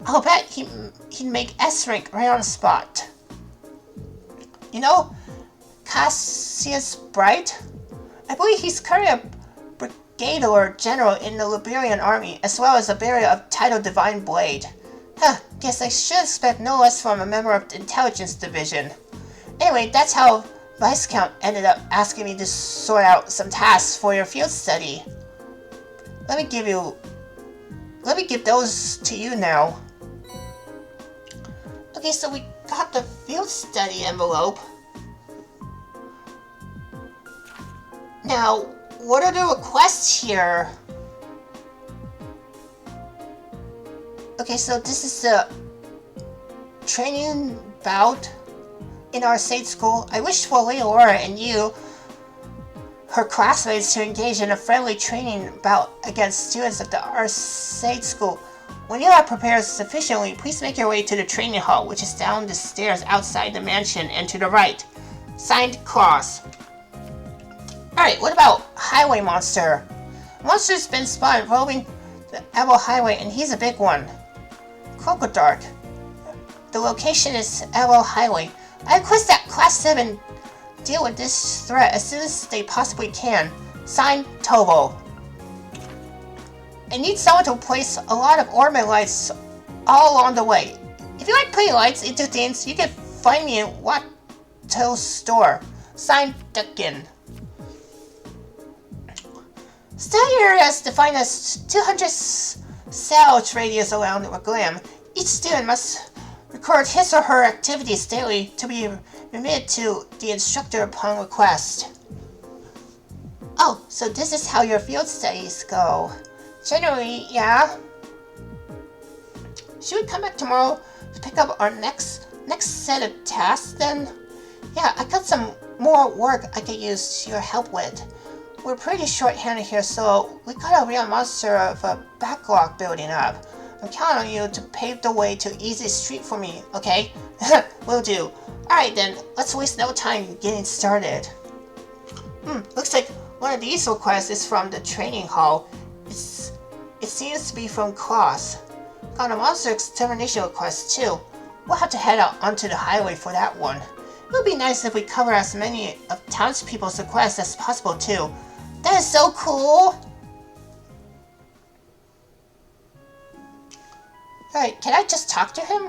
I'll bet he'd make S rank right on the spot. You know Cassius Bright? I believe he's currently a brigadier general in the Liberian army, as well as a bearer of title Divine Blade. Guess I should expect no less from a member of the Intelligence Division. Anyway, that's how Viscount ended up asking me to sort out some tasks for your field study. Let me give those to you now. Okay, so we got the field study envelope. Now, what are the requests here? Okay, so this is the training bout in our Sage School. I wish for Lady Laura and you, her classmates, to engage in a friendly training bout against students at the Sage School. When you are prepared sufficiently, please make your way to the training hall, which is down the stairs outside the mansion and to the right. Signed, Cross. Alright, what about Highway Monster? Monster's been spotted roaming the Evo Highway, and he's a big one. Crocodark. The location is Evo Highway. I request that Class 7 deal with this threat as soon as they possibly can. Signed, Tovo. I need someone to place a lot of ornament lights all along the way. If you like putting lights into things, you can find me in Watto's store. Signed, Duckin. Study area is defined as 200 sails radius around the glam. Each student must record his or her activities daily to be remitted to the instructor upon request. Oh, so this is how your field studies go. Generally, yeah. should we come back tomorrow to pick up our next set of tasks then? Yeah, I got some more work I could use your help with. We're pretty short-handed here, so we got a real monster of a backlog building up. I'm counting on you to pave the way to easy street for me, okay? Will do. Alright then, let's waste no time getting started. Looks like one of these requests is from the training hall. It seems to be from Klaus. Got a monster extermination request too. We'll have to head out onto the highway for that one. It would be nice if we cover as many of townspeople's requests as possible too. That is so cool! Alright, can I just talk to him?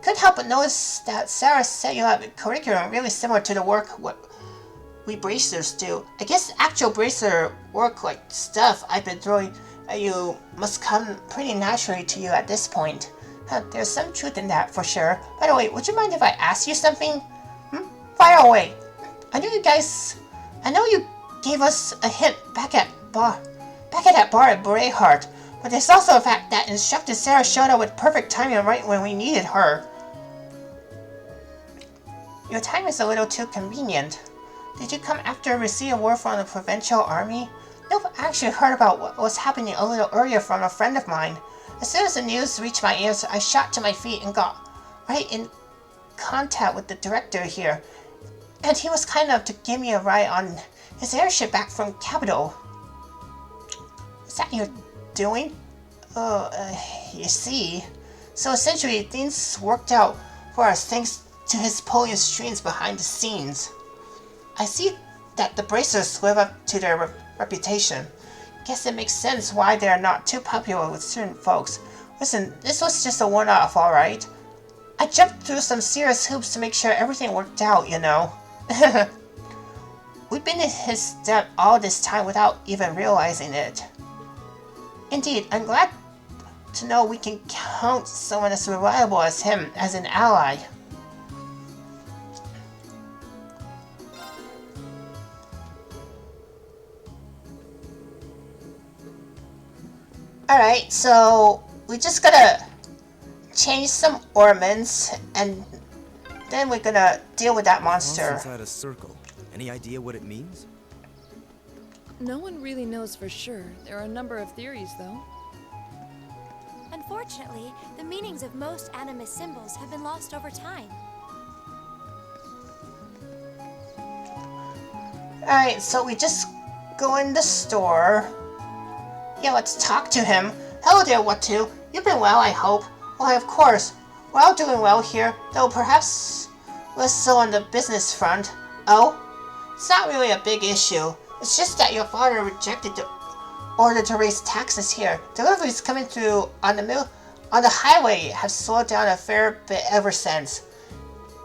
Couldn't help but notice that Sarah set you up a curriculum really similar to the work we bracers do. I guess actual bracer work like stuff I've been throwing at you must come pretty naturally to you at this point. There's some truth in that for sure. By the way, would you mind if I ask you something? Fire away. I know you gave us a hint back at that bar at Brayheart, but there's also a fact that Instructor Sarah showed up with perfect timing right when we needed her. Your time is a little too convenient. Did you come after receiving word from the Provincial Army? Nope, I actually heard about what was happening a little earlier from a friend of mine. As soon as the news reached my ears, I shot to my feet and got right in contact with the director here. And he was kind enough to give me a ride on his airship back from Capital. Is that your doing? You see. So essentially, things worked out for us thanks to his pulling strings behind the scenes. I see that the bracers live up to their reputation. Guess it makes sense why they're not too popular with certain folks. Listen, this was just a one-off, alright? I jumped through some serious hoops to make sure everything worked out, you know. We've been in his debt all this time without even realizing it. Indeed, I'm glad to know we can count someone as reliable as him as an ally. Alright, so we just gotta change some ornaments and then we're gonna deal with that monster. Inside a circle. Any idea what it means? No one really knows for sure. There are a number of theories, though. Unfortunately, the meanings of most animist symbols have been lost over time. Alright, so we just go in the store. Yeah, let's talk to him. Hello there, Watu. You've been well, I hope. Why, of course. We're all doing well here, though perhaps less so on the business front. Oh? It's not really a big issue. It's just that your father rejected the order to raise taxes here. Deliveries coming through on the highway have slowed down a fair bit ever since.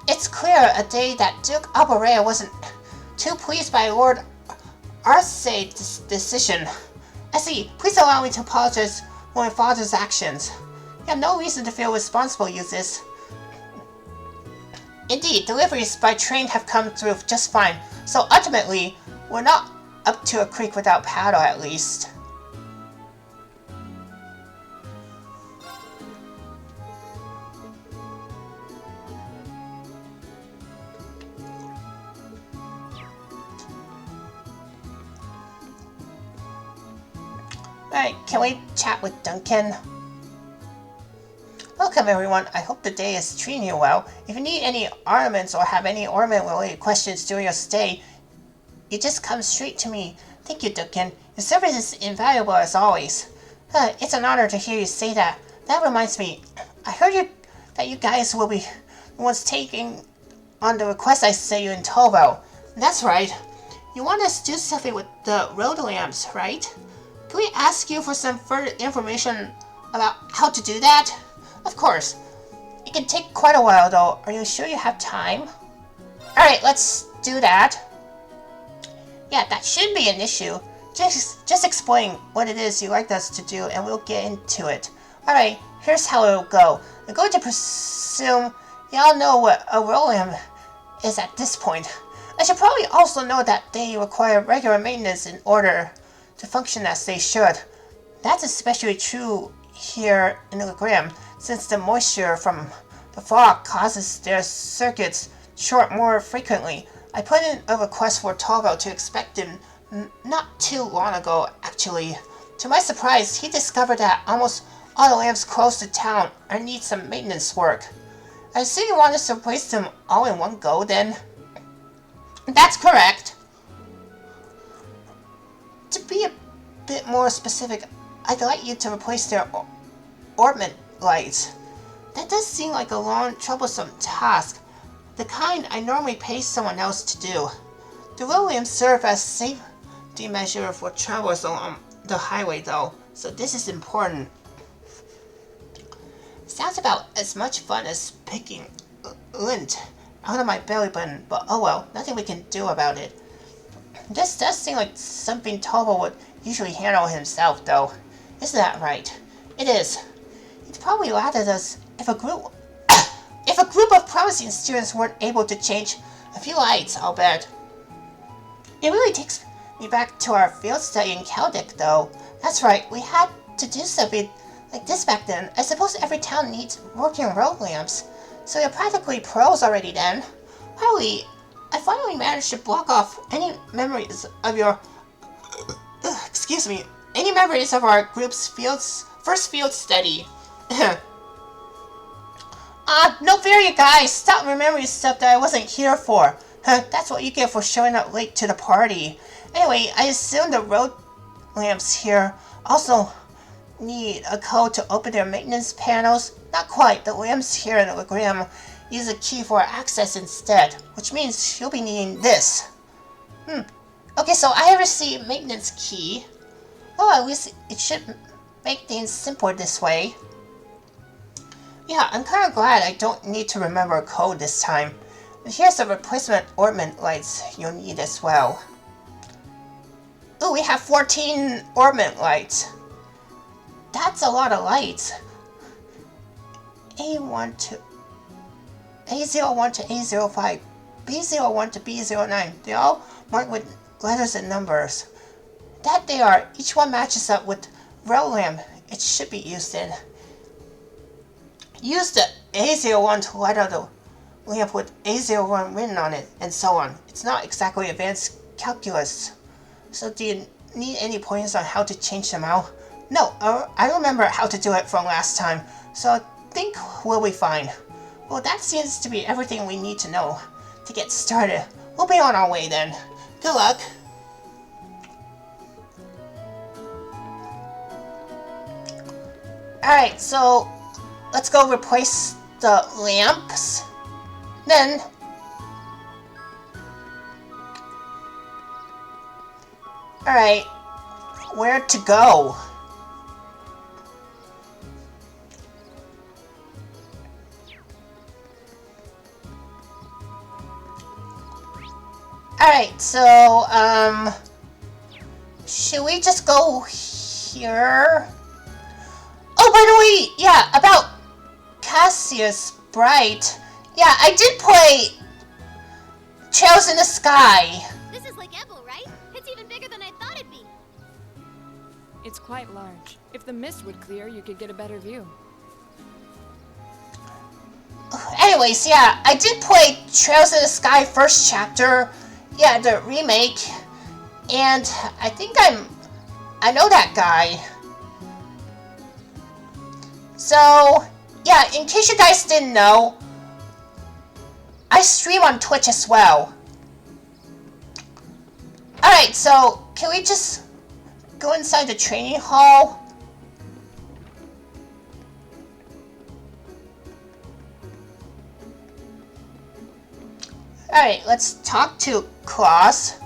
It's clear a day that Duke Alborea wasn't too pleased by Lord Arce's decision. I see. Please allow me to apologize for my father's actions. You have no reason to feel responsible, Eustace. Indeed, deliveries by train have come through just fine, so ultimately, we're not up to a creek without paddle at least. Alright, can we chat with Duncan? Welcome everyone, I hope the day is treating you well. If you need any ornaments or have any ornament-related questions during your stay, you just come straight to me. Thank you, Duncan. Your service is invaluable as always. It's an honor to hear you say that. That reminds me, I heard that you guys will be the ones taking on the request I sent you in Tovo. That's right. You want us to do something with the road lamps, right? Can we ask you for some further information about how to do that? Of course. It can take quite a while though. Are you sure you have time? Alright, let's do that. Yeah, that shouldn't be an issue. Just explain what it is you'd like us to do and we'll get into it. Alright, here's how it'll go. I'm going to presume y'all know what a Rolim is at this point. I should probably also know that they require regular maintenance in order to function as they should. That's especially true here in the Legram, since the moisture from the fog causes their circuits short more frequently. I put in a request for Tavo to inspect them not too long ago, actually. To my surprise, he discovered that almost all the lamps close to town need some maintenance work. I assume you want us to replace them all in one go, then? That's correct. To be a bit more specific, I'd like you to replace their orbit lights. That does seem like a long, troublesome task, the kind I normally pay someone else to do. The road lamps serve as safety measure for travelers along the highway, though, so this is important. Sounds about as much fun as picking lint out of my belly button, but oh well, nothing we can do about it. This does seem like something Tavo would usually handle himself, though. Isn't that right? It is. He'd probably laugh at us if a group of promising students weren't able to change a few lights, I'll bet. It really takes me back to our field study in Caldec, though. That's right, we had to do something like this back then. I suppose every town needs working road lamps, so you're practically pros already then. Holy, I finally managed to block off any memories of your... excuse me, any memories of our group's first field study. No fair, you guys. Stop remembering stuff that I wasn't here for. That's what you get for showing up late to the party. Anyway, I assume the road lamps here also need a code to open their maintenance panels. Not quite. The lamps here in the Legram use a key for access instead, which means you'll be needing this. Okay, so I received maintenance key. Well, at least it should make things simpler this way. Yeah, I'm kind of glad I don't need to remember a code this time. And here's the replacement ornament lights you'll need as well. Ooh, we have 14 ornament lights. That's a lot of lights. A01 to A05, B01 to B09. They're all marked with letters and numbers. That they are. Each one matches up with rail lamp it should be used in. Use the A01 to light up the lamp with A01 written on it, and so on. It's not exactly advanced calculus. So do you need any pointers on how to change them out? No, I remember how to do it from last time, so I think we'll be fine. Well, that seems to be everything we need to know to get started. We'll be on our way then. Good luck. Alright, so let's go replace the lamps. Then alright, where to go? Alright, so should we just go here? Oh, by the way, yeah, about Cassius Bright. Yeah, I did play Trails in the Sky. This is like Ebel, right? It's even bigger than I thought it'd be. It's quite large. If the mist would clear, you could get a better view. Anyways, yeah, I did play Trails in the Sky first chapter. Yeah, the remake. And I think I know that guy. So, yeah, in case you guys didn't know, I stream on Twitch as well. Alright, so can we just go inside the training hall? Alright, let's talk to Klaus.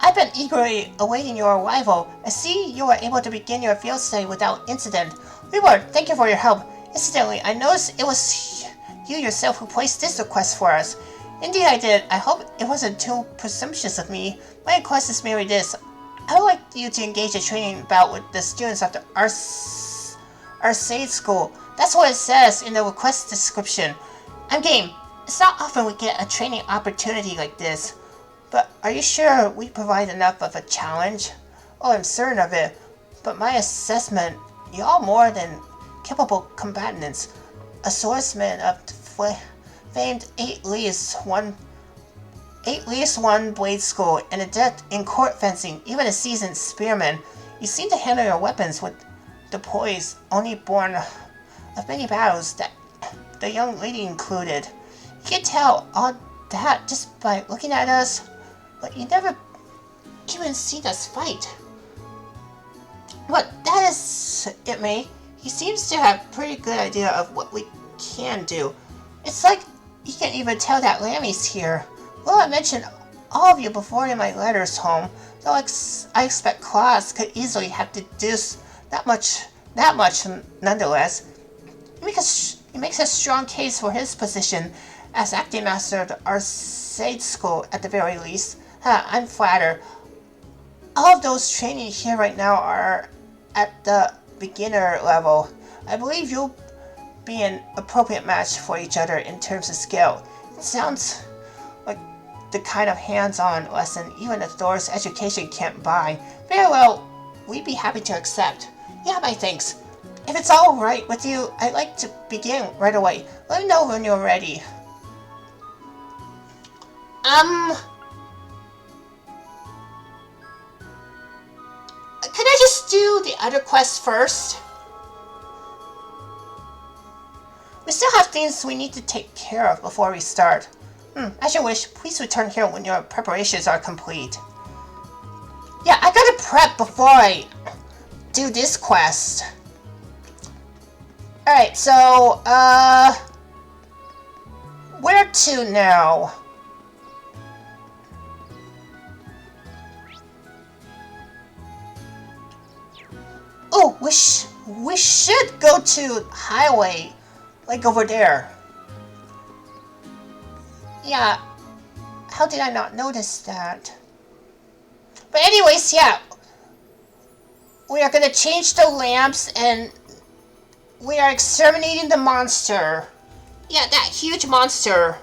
I've been eagerly awaiting your arrival. I see you were able to begin your field study without incident. We were. Thank you for your help. Incidentally, I noticed it was you yourself who placed this request for us. Indeed I did. I hope it wasn't too presumptuous of me. My request is merely this. I would like you to engage a training bout with the students of the Arcade School. That's what it says in the request description. I'm game. It's not often we get a training opportunity like this. But are you sure we provide enough of a challenge? Oh, I'm certain of it. but my assessment, y'all more than capable combatants. A swordsman of famed 8 least one blade school, an adept in court fencing, even a seasoned spearman. You seem to handle your weapons with the poise only born of many battles, that the young lady included. You can tell all that just by looking at us, but you never even seen us fight. But that is it, May. He seems to have a pretty good idea of what we can do. It's like you can't even tell that Lammy's here. Well, I mentioned all of you before in my letters home, though I expect Claus could easily have deduced that much nonetheless. He makes a strong case for his position as acting master of the Arcade School at the very least. I'm flattered. All of those training here right now are at the beginner level. I believe you'll be an appropriate match for each other in terms of skill. It sounds like the kind of hands-on lesson even a Thor's education can't buy. Very well, we'd be happy to accept. Yeah, my thanks. If it's all right with you, I'd like to begin right away. Let me know when you're ready. Can I just do the other quest first? We still have things we need to take care of before we start. As you wish, please return here when your preparations are complete. Yeah, I gotta prep before I do this quest. Alright, so, where to now? Oh, we should go to highway, like over there. Yeah, how did I not notice that? But anyways, yeah, we are gonna change the lamps and we are exterminating the monster. Yeah, that huge monster.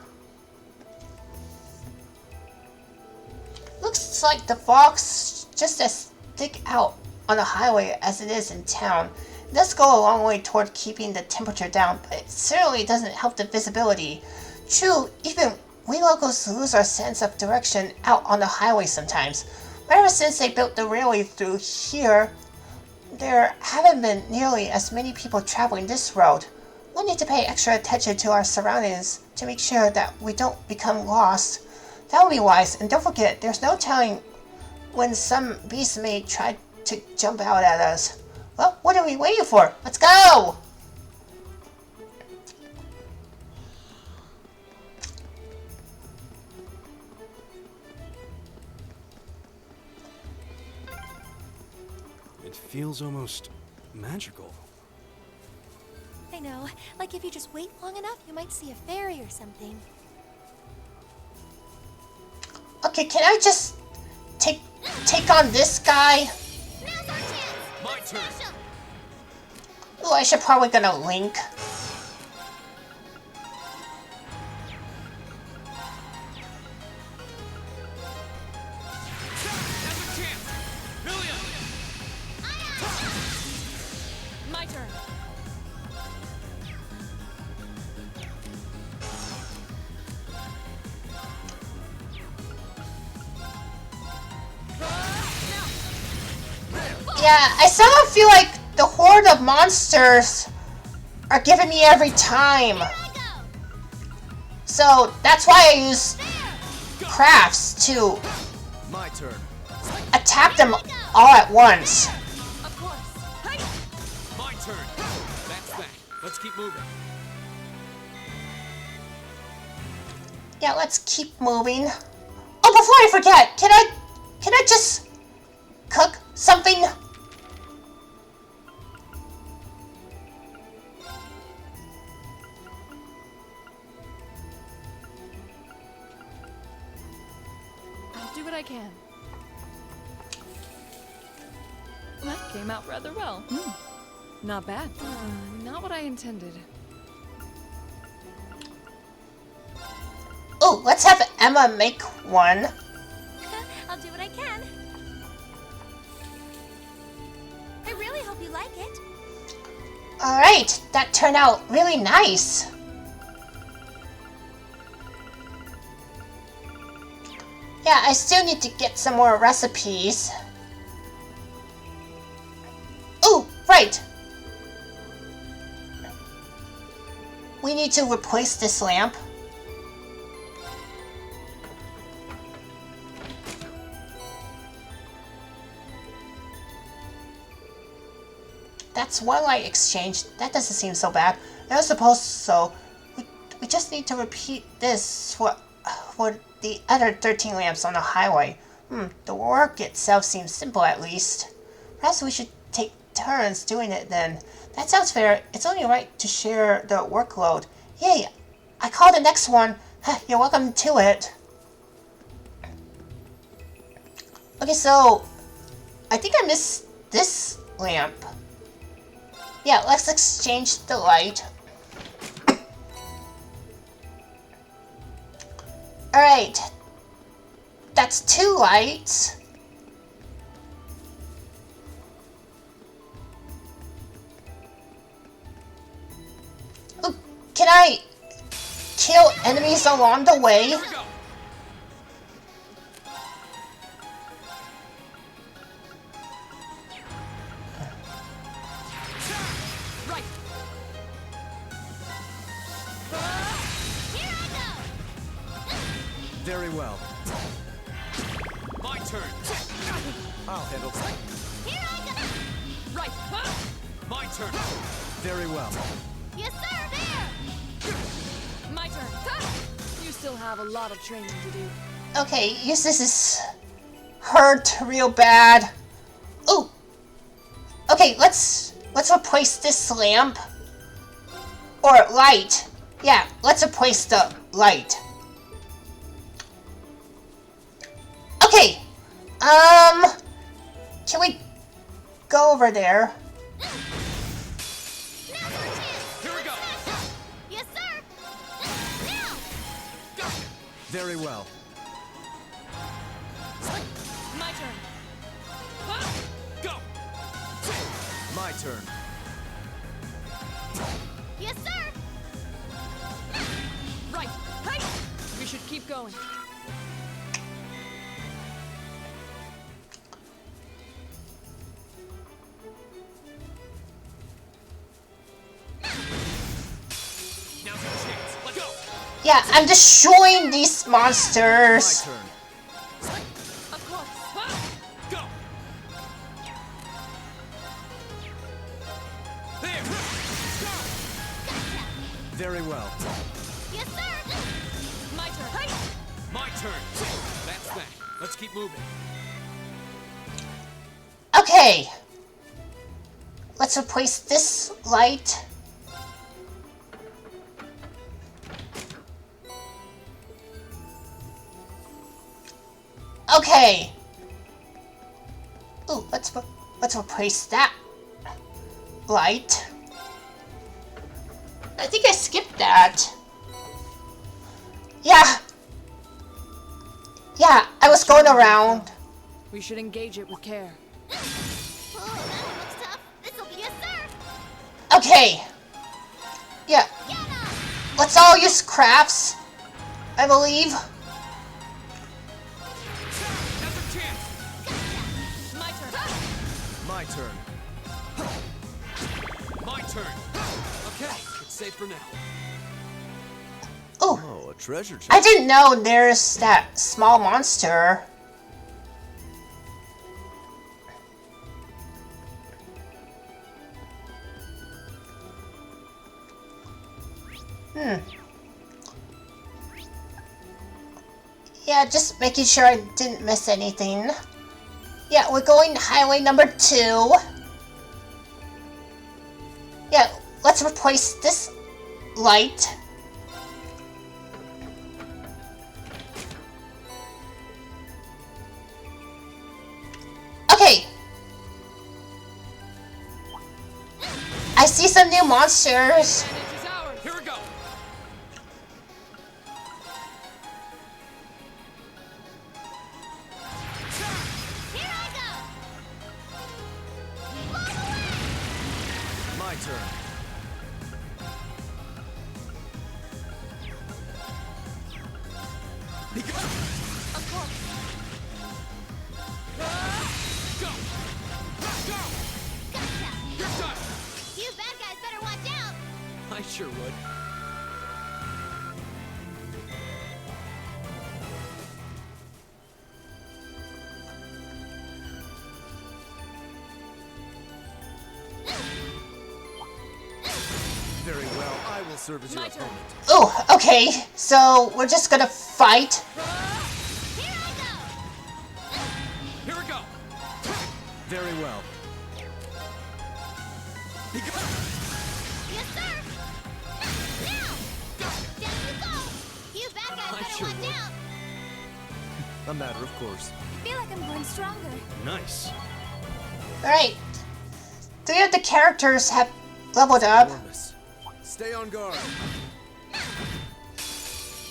Looks like the fog's just as thick out on the highway as it is in town. It does go a long way toward keeping the temperature down, but it certainly doesn't help the visibility. True, even we locals lose our sense of direction out on the highway sometimes. But ever since they built the railway through here, there haven't been nearly as many people traveling this road. We'll need to pay extra attention to our surroundings to make sure that we don't become lost. That will be wise, and don't forget, there's no telling when some beast may try to jump out at us. Well, what are we waiting for? Let's go! It feels almost magical. I know. Like if you just wait long enough, you might see a fairy or something. Okay, can I just take on this guy? Now's our chance! My turn. Oh, I should probably gonna link. My turn. Yeah, I somehow feel like the horde of monsters are giving me every time. So that's why I use crafts to My turn. attack them all at once. Of course. My turn. That's that. Let's keep moving. Yeah, let's keep moving. Oh, before I forget, can I just cook something? I'll do what I can. That came out rather well. Not bad. Not what I intended. Oh, let's have Emma make one. I'll do what I can. I Alright, that turned out really nice. Yeah, I still need to get some more recipes. Oh, right! We need to replace this lamp. That's one light exchange. That doesn't seem so bad. I was supposed so. We just need to repeat this for the other 13 lamps on the highway. The work itself seems simple at least. Perhaps we should take turns doing it then. That sounds fair. It's only right to share the workload. Yay! I call the next one. You're welcome to it. Okay, so I think I missed this lamp. Yeah, let's exchange the light. Alright. That's 2 lights. Ooh, can I kill enemies along the way? Very well. My turn. I'll handle that. Here I go! Right. My turn. Very well. Yes, sir! There! My turn. You still have a lot of training to do. Okay, yes, this is hurt real bad. Ooh. Okay, let's replace this lamp. Or light. Yeah, let's replace the light. Okay. Can we go over there? Here we go. Yes, sir! Now! Very well. My turn. Go. My turn. Yes, sir! Right. Hey! We should keep going. Now's your chance. Let's go. Yeah, I'm destroying these My monsters. turn. Of course. Go. There. Very well. Yes, sir! My turn. Hey! My turn. That's that. Let's keep moving. Okay. Let's replace this light. Okay. Ooh, let's replace that light. I think I skipped that. Yeah. Yeah, I was going around. We should engage it with care. Oh, that one looks tough. This'll be yes, sir! Okay. Yeah, Get 'em! let's all use crafts, I believe. Now's your chance. My turn. My turn. My turn. Okay, it's safe for now. Ooh, Oh, a treasure chest. I didn't know there's that small monster. Yeah, just making sure I didn't miss anything. Yeah, we're going highway number 2. Yeah, let's replace this light. Okay. I see some new monsters. Advantage is ours. Here we go. Here I go! My turn. serve as your My turn. opponent. Oh, okay. So we're just gonna fight. Here I go! Here we go! Very well. Yes, sir! Now! Down you go! You bad guys better sure watch will. out! A matter of course. I feel like I'm growing stronger. Nice. Alright. 3 of the characters have leveled up. Enormous. Stay on guard.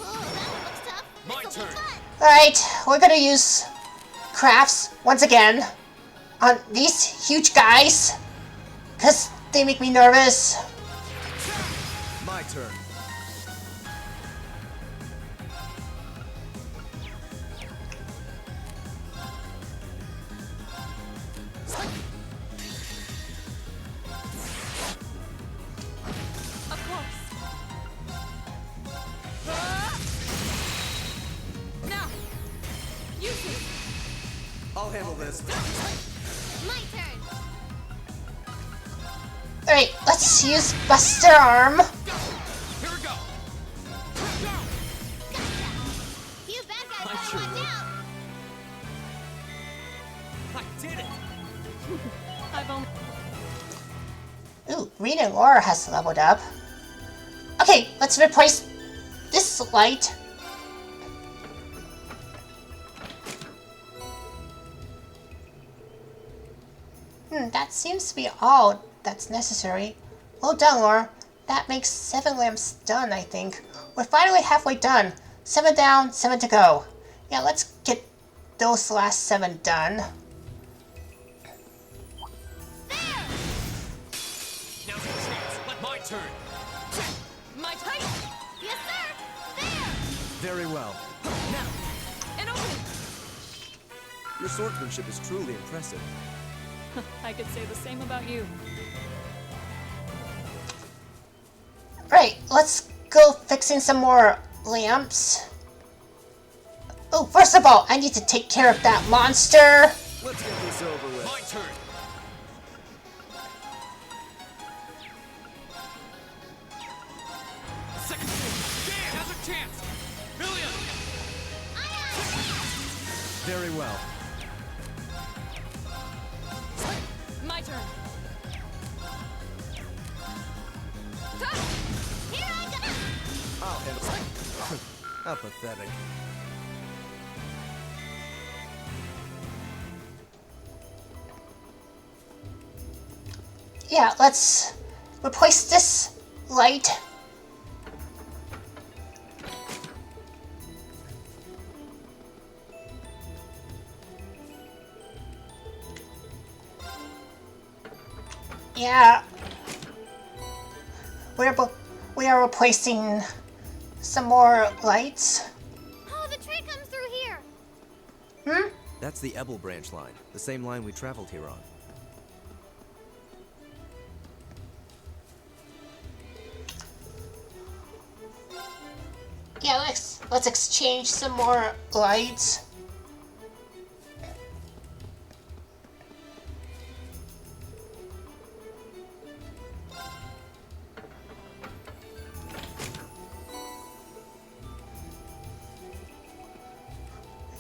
Oh, that one looks tough. My This'll be turn. fun. Alright, we're gonna use crafts once again on these huge guys. Because they make me nervous. My turn. Of course. Now, use it. I'll handle this. My turn. Alright, let's use Buster Arm. Here we go! You bad guys I better sure watch will. out. I did it! I've only. Ooh, Rita and Laura has leveled up. Okay, let's replace this light. That seems to be all that's necessary. Well done, Laura. That makes 7 lamps done, I think. We're finally halfway done. 7 down, 7 to go. Yeah, let's get those last 7 done. Now's your chance. My turn. My turn. Yes, sir. There. Very well. Now, an opening. Your swordsmanship is truly impressive. I could say the same about you. Right, let's go fixing some more lamps. Oh, first of all, I need to take care of that monster. Let's get this over with. My turn. Second swing. Dan has a chance. Billion. Very well. My turn. Here I go. I'll handle it. How pathetic. Yeah, let's replace this light. Yeah. We are replacing some more lights. Oh, the tree comes through here. Hmm? That's the Ebel branch line, the same line we traveled here on. Yeah, let's exchange some more lights.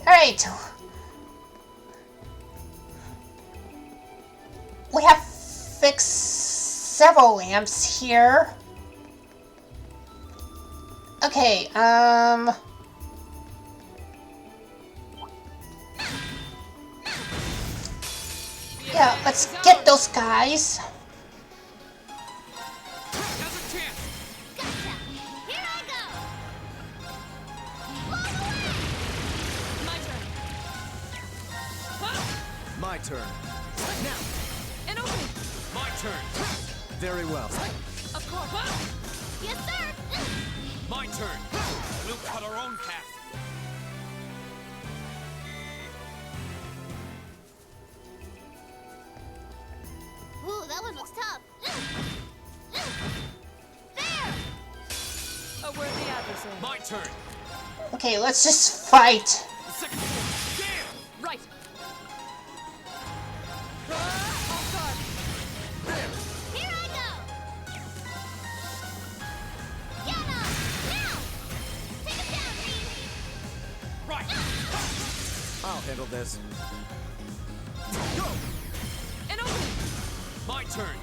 Alright. We have fixed several lamps here. Okay, yeah, let's get those guys. Has a chance. Gotcha. Here I go. My turn. My turn. Now, an opening. My turn. Very well. Of course. Yes, sir. My turn. We'll cut our own path. Ooh, that one looks tough. There. A worthy adversary. My turn. Okay, let's just fight. Second swing. Dan. Right. Off guard. Here I go. handle this. Go! And open! My turn.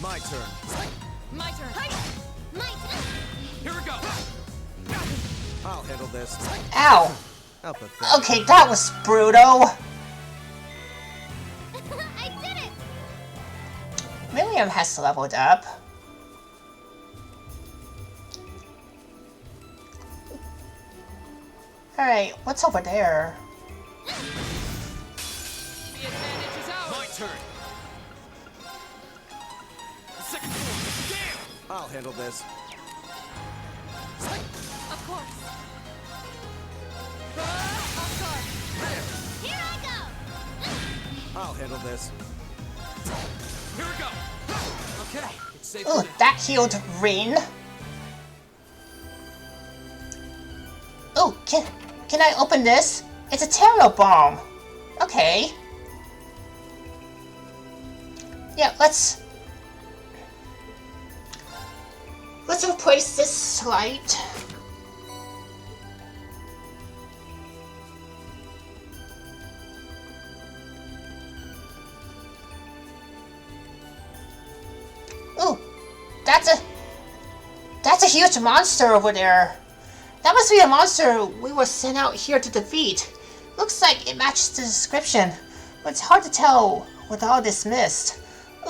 My turn. My turn. My turn. Here we go. I'll handle this. Ow. How pathetic. Okay, that was brutal. I did it! Miriam has leveled up. Alright, what's over there? The advantage is ours. My turn. Second form. Damn! I'll handle this. Of course. Here I go! I'll handle this. Here we go. Okay, it's safe Ooh, for now. that healed Rin. Ooh, can I open this? It's a Terra Bomb. Okay. Yeah, let's replace this light. Ooh, that's a huge monster over there. That must be a monster we were sent out here to defeat. Looks like it matches the description, but it's hard to tell with all this mist.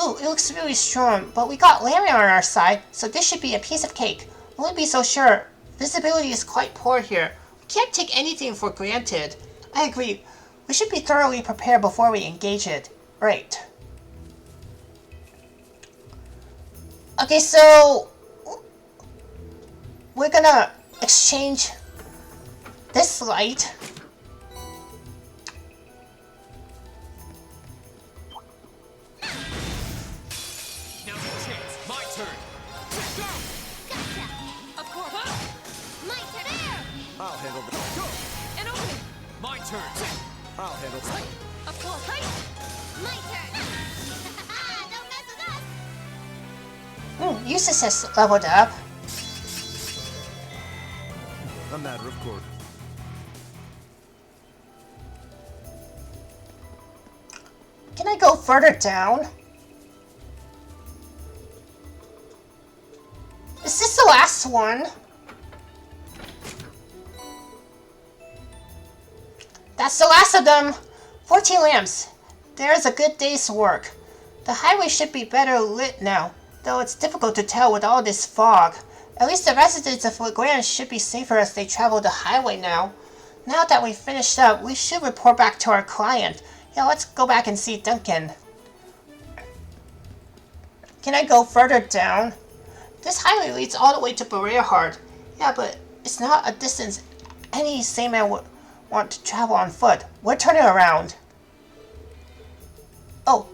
Ooh, it looks really strong, but we got Larry on our side, so this should be a piece of cake. I wouldn't be so sure. Visibility is quite poor here. We can't take anything for granted. I agree. We should be thoroughly prepared before we engage it. Right. Okay, so we're gonna exchange this light. Now's your chance. My turn. Go! Gotcha! Of course. My turn! There! I'll handle this. Go! And open. My turn. I'll handle this. Of course. My turn! Don't mess with us! Eustace has leveled up. A matter of course. Can I go further down? Is this the last one? That's the last of them! 14 lamps. There's a good day's work. The highway should be better lit now, though it's difficult to tell with all this fog. At least the residents of Legrand should be safer as they travel the highway now. Now that we've finished up, we should report back to our client. Yeah, let's go back and see Duncan. Can I go further down? This highway leads all the way to Barrierheart. Yeah, but it's not a distance any Sandman would want to travel on foot. We're turning around. Oh,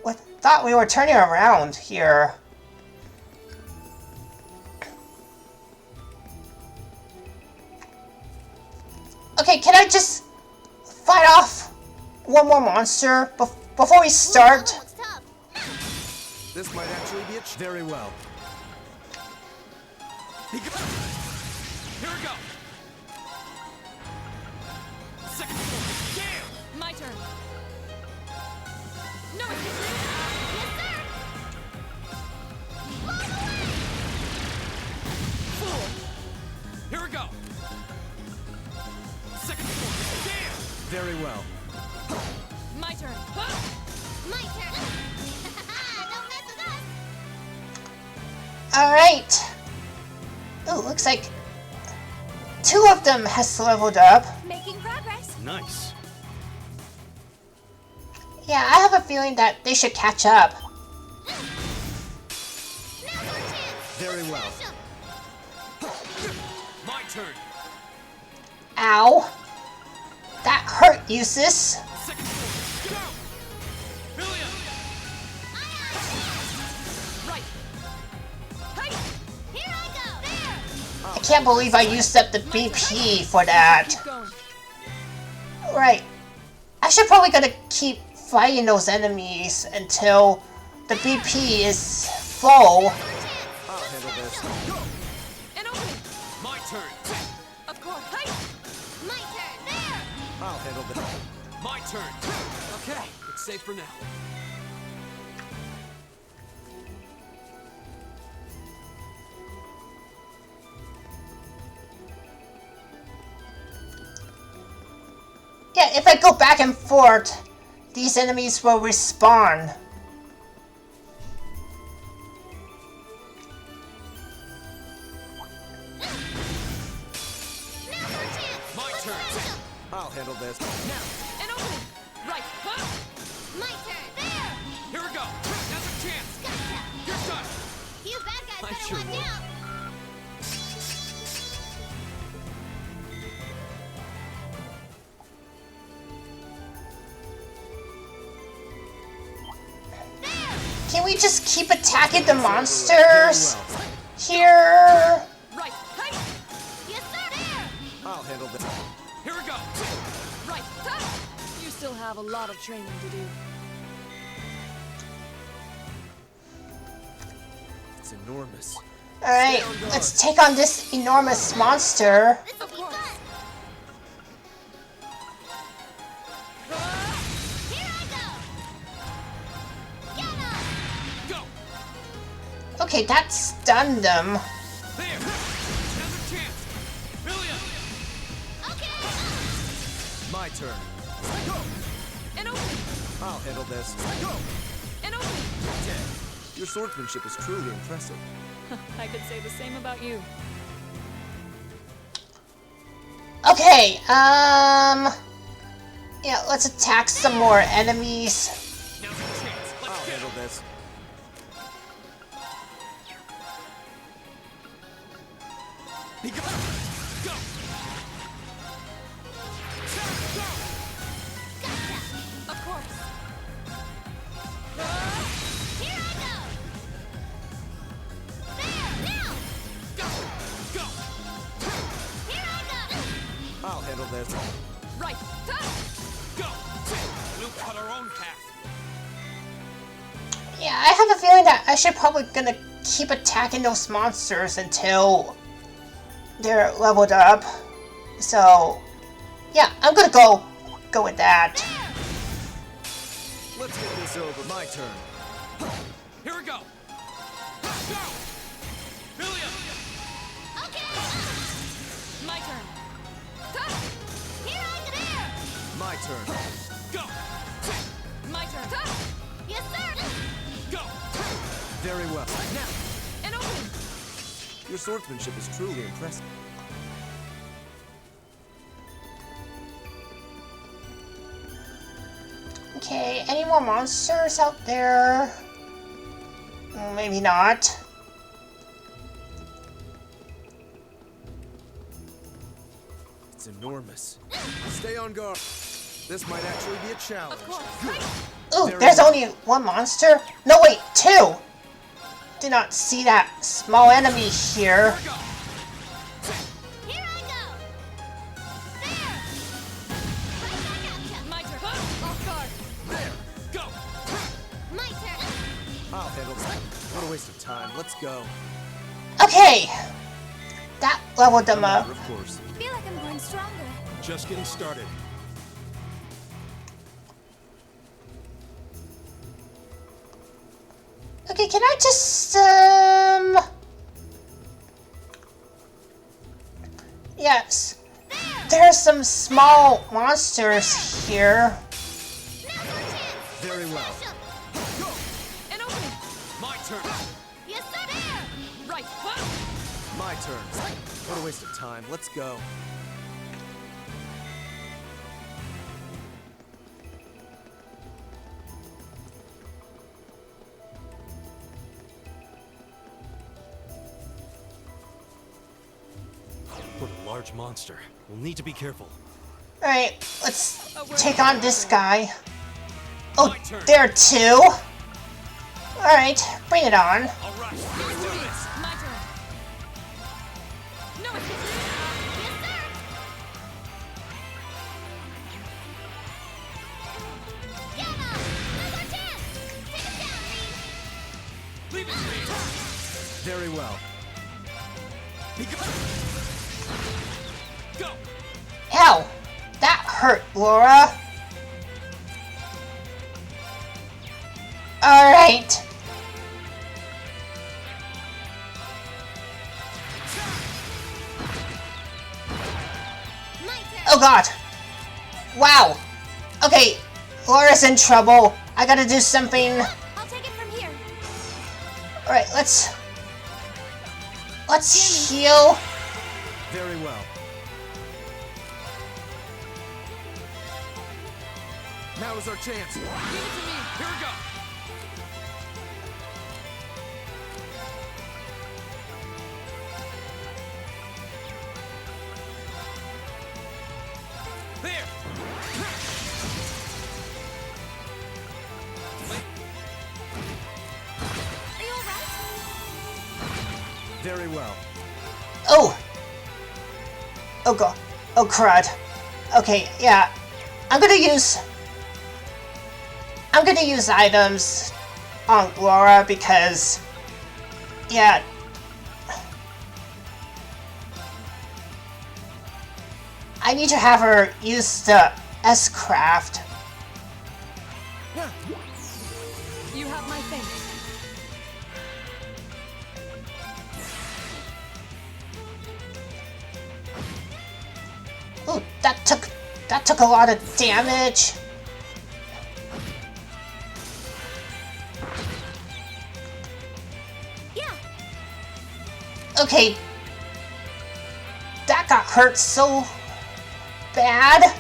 I thought we were turning around here. Okay, can I just fight off one more monster before we start? Whoa, it's tough. This might actually be very well. Here we go. Second form. Damn! My turn. No, Yes, sir! Fool! Here we go. Second form. Damn! Very well. my turn. My turn! Don't mess with us! Alright. Ooh, looks like 2 of them has leveled up. Making progress. Nice. Yeah, I have a feeling that they should catch up. Now's our chance! Very well. Smash 'em. My turn. Ow. That hurt, Eustace. Second form. Go! Billion! Right. Hey! Here I go! There! I can't believe I used up the BP for that. Keep going. Right. I should probably gonna keep fighting those enemies until the BP is full. I'll handle this. Go! And open. My turn. Of course. My turn! There! I'll handle this. My turn. Okay, it's safe for now. Yeah, if I go back and forth, these enemies will respawn. My turn. I'll handle this. Now, an opening! Right, huh? My turn. There. Here we go. Now's a chance. Gotcha. You're done. You bad guys I better sure watch will. out. Can we just keep attacking the monsters here? Right, hey! Yes, sir. There. I'll handle this. Here we go. Right, huh? You still have a lot of training to do. It's enormous. Alright, let's take on this enormous monster. This will be fun. Here I go. Get him. Go. Okay, that stunned them. There. Now's a chance. Billion. Okay. My turn. Go. An opening! I'll handle this. Go. An opening! Your swordsmanship is truly impressive. I could say the same about you. Okay, yeah, let's attack some more enemies. Now's a chance. I'll Let's get handle him. this. He got him. Go. Go. Of course. Here I go. There. Now. Go. Go. Here I go. I'll handle this. Right, huh? Go. We'll cut our own path. Yeah, I have a feeling that I should probably gonna keep attacking those monsters until they're leveled up. So, yeah, I'm gonna go with that. Let's get this over. My turn. Here we go. Go. Billion. Okay. My turn. Huh? Here I go. There. My turn. Go. My turn. Huh? Yes, sir. Go. Very well. Now, an opening! Your swordsmanship is truly impressive. Okay, any more monsters out there? Maybe not. It's enormous. Stay on guard. This might actually be a challenge. Of course. Hey! Ooh, there's only one monster? No, wait, two! Did not see that small enemy here. Here we go. Here I go. There. Right back at ya. My turn. Huh? Off guard. There. Go. My turn. I'll handle that. What a waste of time. Let's go. Okay! That leveled them up. Of course. I feel like I'm growing stronger. Just getting started. Okay, can I just, yes. There's some small monsters here. Now's our chance. Very well. Smash 'em. An opening! My turn. Yes, sir. There. Right, huh? My turn. What a waste of time. Let's go. What a large monster. We'll need to be careful. Alright, let's take on this guy. Oh, My turn. there are two? Alright, bring it on. All right. Let's do this! My turn. No escape! Yes, sir. Get him. Now's our chance. Take him down, Reed. Leave it to me. Very well. He got. Go. Ow! That hurt Laura. Alright. My turn. Oh god. Wow. Okay, Laura's in trouble. I gotta do something. I'll take it from here. Alright, let's heal. Very well. Now is our chance. Give it to me. Here we go. There. Are you alright? Very well. Oh. Oh god. Oh crud. Okay, yeah. I'm gonna use items on Laura because, yeah. I need to have her use the S-Craft. You have my thanks. Ooh, that took a lot of damage. Yeah. Okay. That got hurt so bad.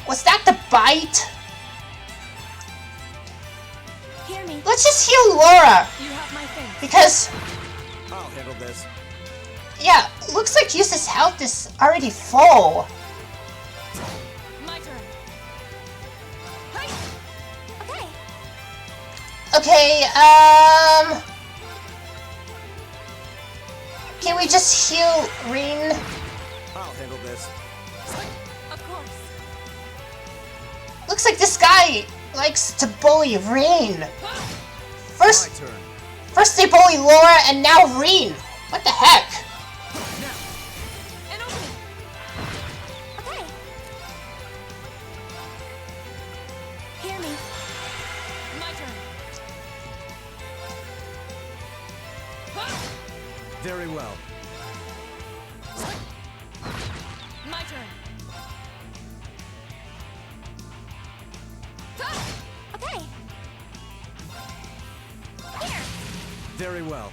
Was that the bite? Hear me. Let's just heal Laura You have my thanks. because, I'll handle this. yeah, looks like Yusa's health is already full. My turn. Okay. Okay, can we just heal Rin? I'll handle this. Of course. Looks like this guy likes to bully Rin. My First turn. they bully Laura and now Rin. What the heck? And open it. Okay. Hear me. My turn. Very well. My turn. Okay. Here. Very well.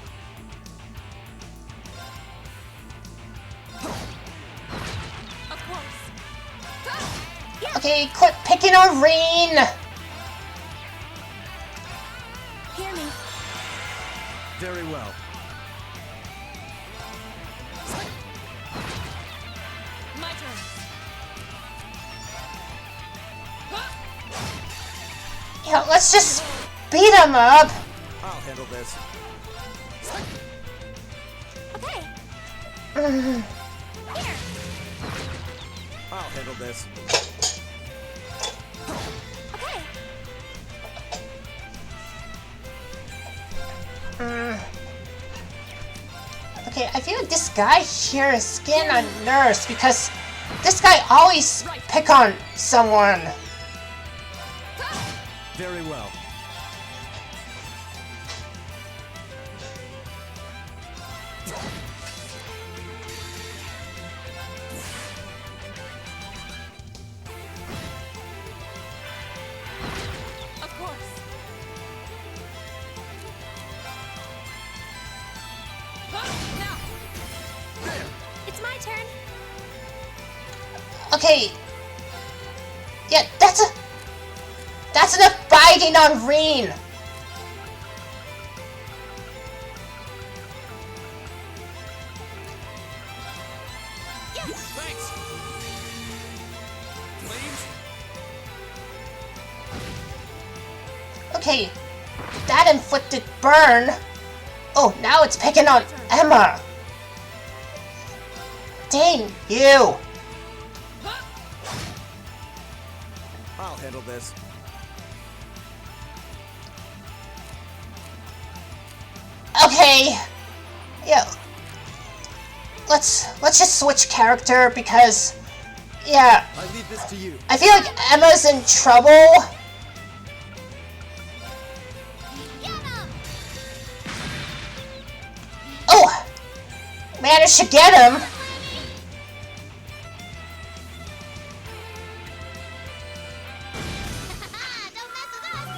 Of course. Okay, quit picking on Rin. Hear me. Very well. My turn. Yeah, let's just beat him up. I'll handle this. Okay. Mm, Here. I'll handle this. Okay. mm. Okay, I feel like this guy here is getting on nerves because this guy always pick on someone. Very well. Of course. Now. It's my turn. Okay. Yeah, that's enough biting on Rin. Thanks. Flames. Okay, that inflicted burn. Oh, now it's picking on Emma. Dang you. I'll handle this. Okay. Yeah. Let's just switch character because Yeah, I leave this to you. I feel like Emma's in trouble. Get him! Oh! Managed to get him. Don't mess with us!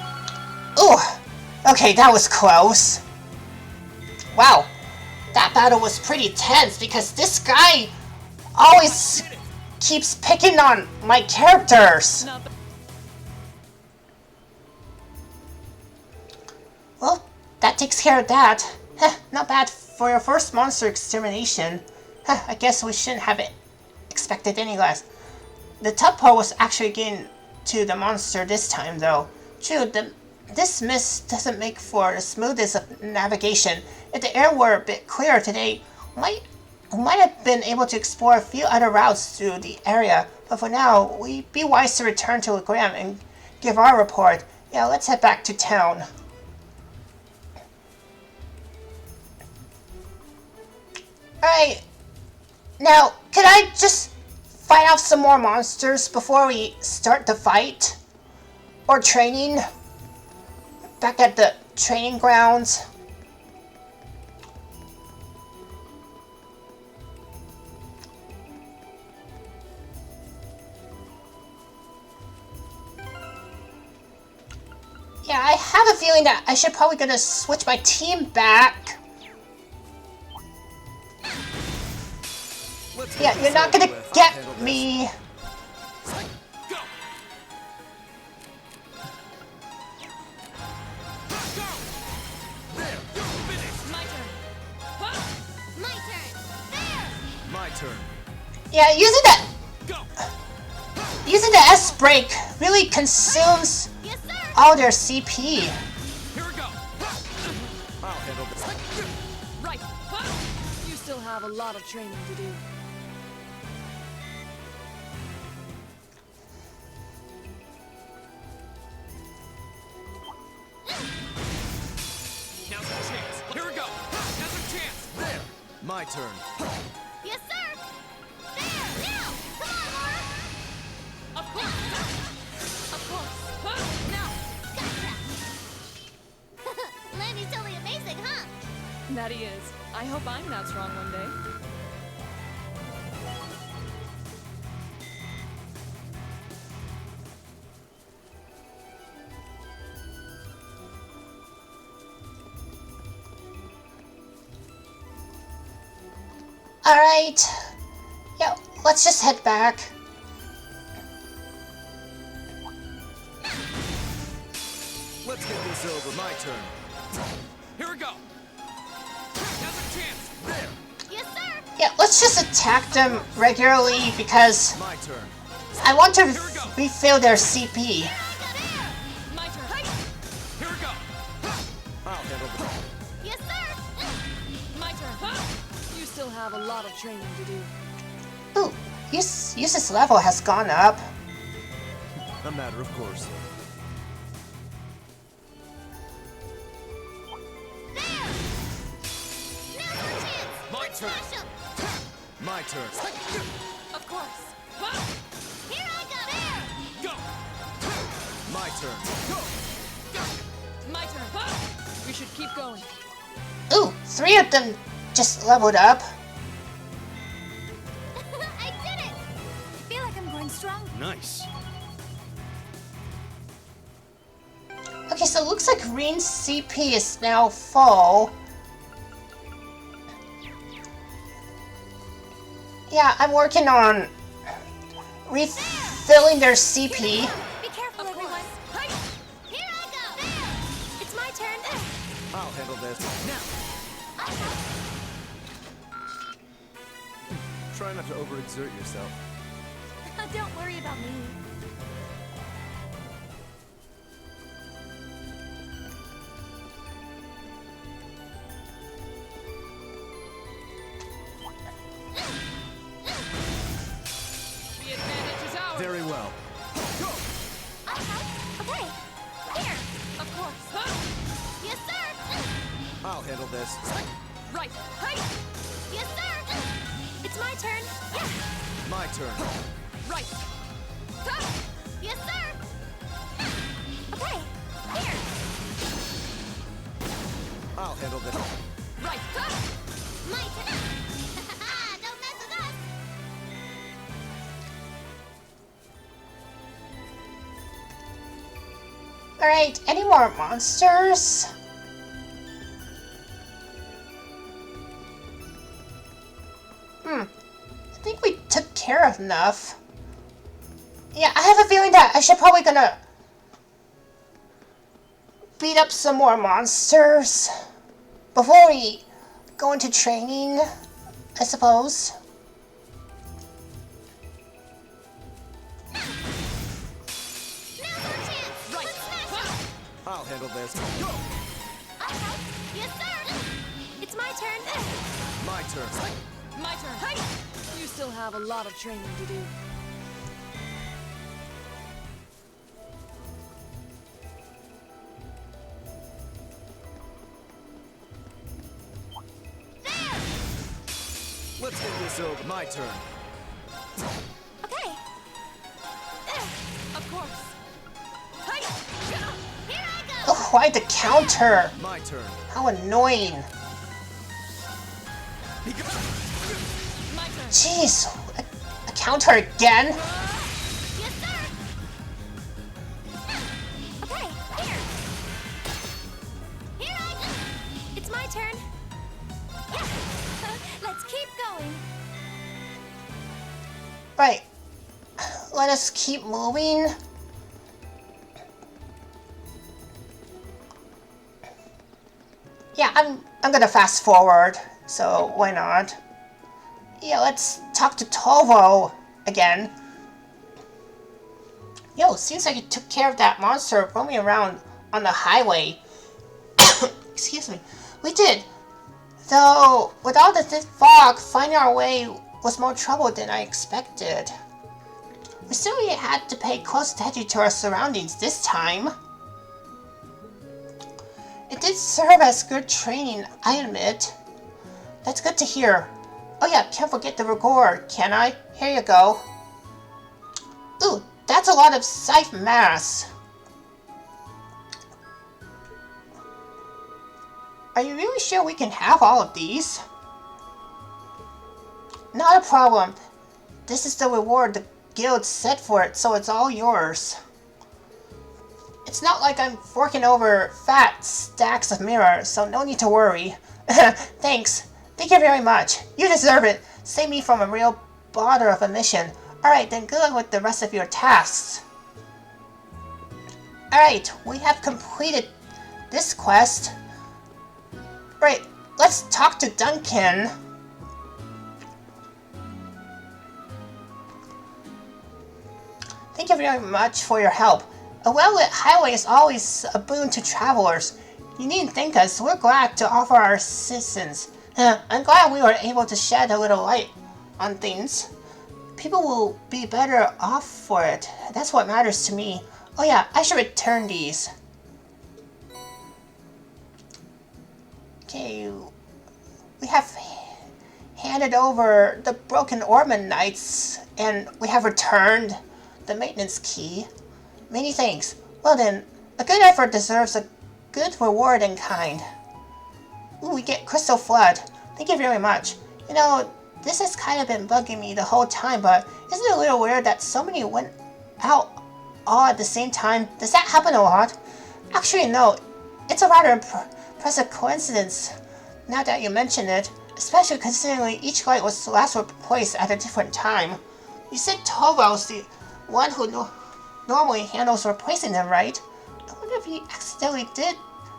Oh! Okay, that was close. Wow. That battle was pretty tense because this guy always keeps picking on my characters. Not bad. Well, that takes care of that. Heh, not bad for your first monster extermination. Heh, I guess we shouldn't have it expected any less. The tough part was actually getting to the monster this time, though. True, this mist doesn't make for the smoothest of navigation. If the air were a bit clearer today, we might have been able to explore a few other routes through the area. But for now, we'd be wise to return to Legram and give our report. Yeah, let's head back to town. Alright, now, could I just fight off some more monsters before we start the fight? Or training? Back at the training grounds? Yeah, I have a feeling that I should probably gonna switch my team back. Let's Yeah, get you're this not over gonna with. I'll get handle this. me. Go! Go! There! Finish! My turn. Huh? My turn! There! My turn. Yeah, Go! using the S break really consumes Yes, sir! all their CP. Here we go! I'll handle this. Right. Huh? You still have a lot of training to do. Now's our chance. Here we go! Now's our chance! There. My turn. Yes, sir! There! Now! Come on, Laura! Of course. Of course. Huh? Now! Gotcha! Landy's totally amazing, huh? That he is. I hope I'm that strong one day. Alright. Yeah, let's just head back. Let's get this over. My turn. Here we go! Now's our chance! There. Yes, sir! Yeah, let's just attack them regularly because My turn. I want to we go. refill their CP. My turn. Here we go! I'll handle this. Yes, sir! My turn. Huh? You still have a lot of training to do. Ooh, Yusa's level has gone up. A matter of course. Now's our chance! My Let's turn. smash 'em. My turn. Of course. Huh? Here I go! There! Go! My turn. My turn. Huh? We should keep going. Ooh, 3 of them just leveled up. I did it! I feel like I'm going strong. Nice. Okay, so it looks like Reen's CP is now full. Yeah, I'm working on refilling their CP. Be careful, Of everyone. course. Hi. Here I go! There! It's my turn. I'll handle this. Now! Try not to overexert yourself. Don't worry about me. The advantage is ours. Very well. Go. Okay. Here. Of course. Huh? Yes, sir. I'll handle this. Right. Hi. Yes, sir. It's my turn. Yeah. My turn. Right. Yes, sir. Okay, here. I'll handle this. Right. My turn. Don't mess with us. Alright, any more monsters? I think we took care of enough. Yeah, I have a feeling that I should probably gonna beat up some more monsters before we go into training, I suppose. Now's our chance. Right. Let's smash it. I'll handle this. Go! I'll help. Yes, sir. It's my turn. My turn. My turn. Hey! You still have a lot of training to do. Let's get this over. My turn. Okay. Of course. Hey! Here I go. Oh, why the counter? My turn. How annoying. My turn. Jeez, a counter again? Yes, sir. Okay, here. Here I go. It's my turn. Yeah. Let's keep going. Right. Let us keep moving. Yeah, I'm gonna fast forward, so why not? Yeah, let's talk to Tovo again. Yo, seems like you took care of that monster roaming around on the highway. Excuse me. We did. Though, with all the thick fog, finding our way was more trouble than I expected. We still had to pay close attention to our surroundings this time. It did serve as good training, I admit. That's good to hear. Oh yeah, can't forget the reward, can I? Here you go. Ooh, that's a lot of scythe mass. Are you really sure we can have all of these? Not a problem. This is the reward the guild set for it, so it's all yours. It's not like I'm forking over fat stacks of mirrors, so no need to worry. Thanks. Thank you very much. You deserve it. Save me from a real bother of a mission. Alright, then good luck with the rest of your tasks. Alright, we have completed this quest. Right, let's talk to Duncan. Thank you very much for your help. A well-lit highway is always a boon to travelers. You needn't thank us. We're glad to offer our assistance. I'm glad we were able to shed a little light on things. People will be better off for it. That's what matters to me. Oh yeah, I should return these. Okay, we have handed over the Broken Ormond Knights, and we have returned the maintenance key. Many thanks. Well then, a good effort deserves a good reward in kind. Ooh, we get Crystal Flood. Thank you very much. You know, this has kind of been bugging me the whole time, but isn't it a little weird that so many went out all at the same time? Does that happen a lot? Actually, no. It's a rather impressive coincidence, now that you mention it, especially considering each light was last replaced at a different time. You said Tovo's the one who normally handles replacing them, right? I wonder if he accidentally did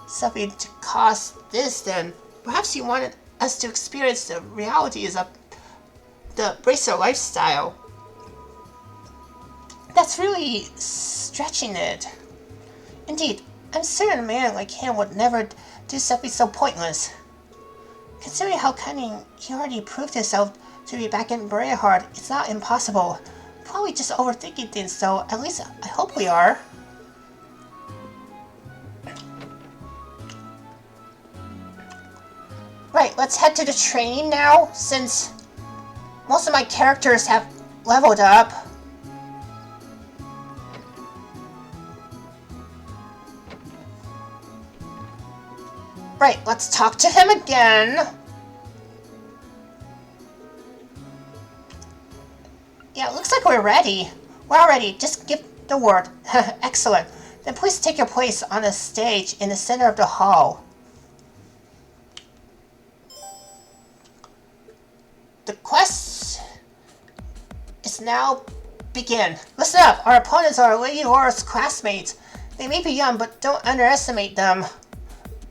something to cause this then. Perhaps he wanted us to experience the realities of the Bracer lifestyle. That's really stretching it. Indeed, I'm certain a man like him would never do something so pointless. Considering how cunning he already proved himself to be back in Brayheart, it's not impossible. Probably just overthinking things, though. At least I hope we are. Right, let's head to the training now, since most of my characters have leveled up. Right, let's talk to him again. Yeah, it looks like we're ready. We're all ready. Just give the word. Excellent. Then please take your place on the stage in the center of the hall. The quest is now begin. Listen up. Our opponents are Lady Laura's classmates. They may be young, but don't underestimate them.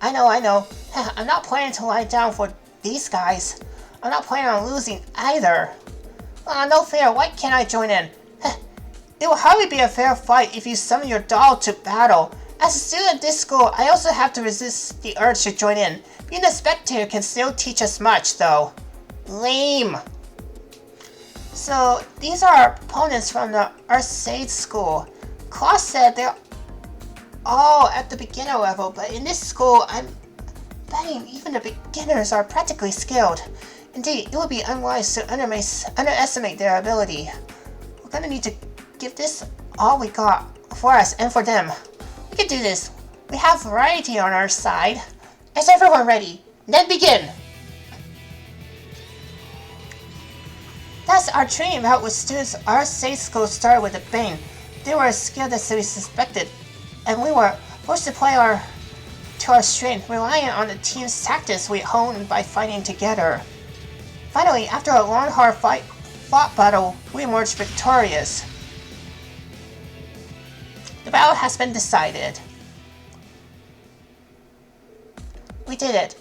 I know. I'm not planning to lie down for these guys. I'm not planning on losing either. No fair. Why can't I join in? It will hardly be a fair fight if you summon your doll to battle. As a student at this school, I also have to resist the urge to join in. Being a spectator can still teach us much, though. Lame. So, these are our opponents from the Arcade School. Claus said they're all at the beginner level, but in this school, I'm betting even the beginners are practically skilled. Indeed, it would be unwise to underestimate their ability. We're gonna need to give this all we got for us and for them. We can do this. We have variety on our side. Is everyone ready? Then begin! Thus, our training bout with students at our safe school started with a bang. They were as skilled as we suspected, and we were forced to play to our strength, relying on the team's tactics we honed by fighting together. Finally, after a long, hard fought battle, we emerged victorious. The battle has been decided. We did it.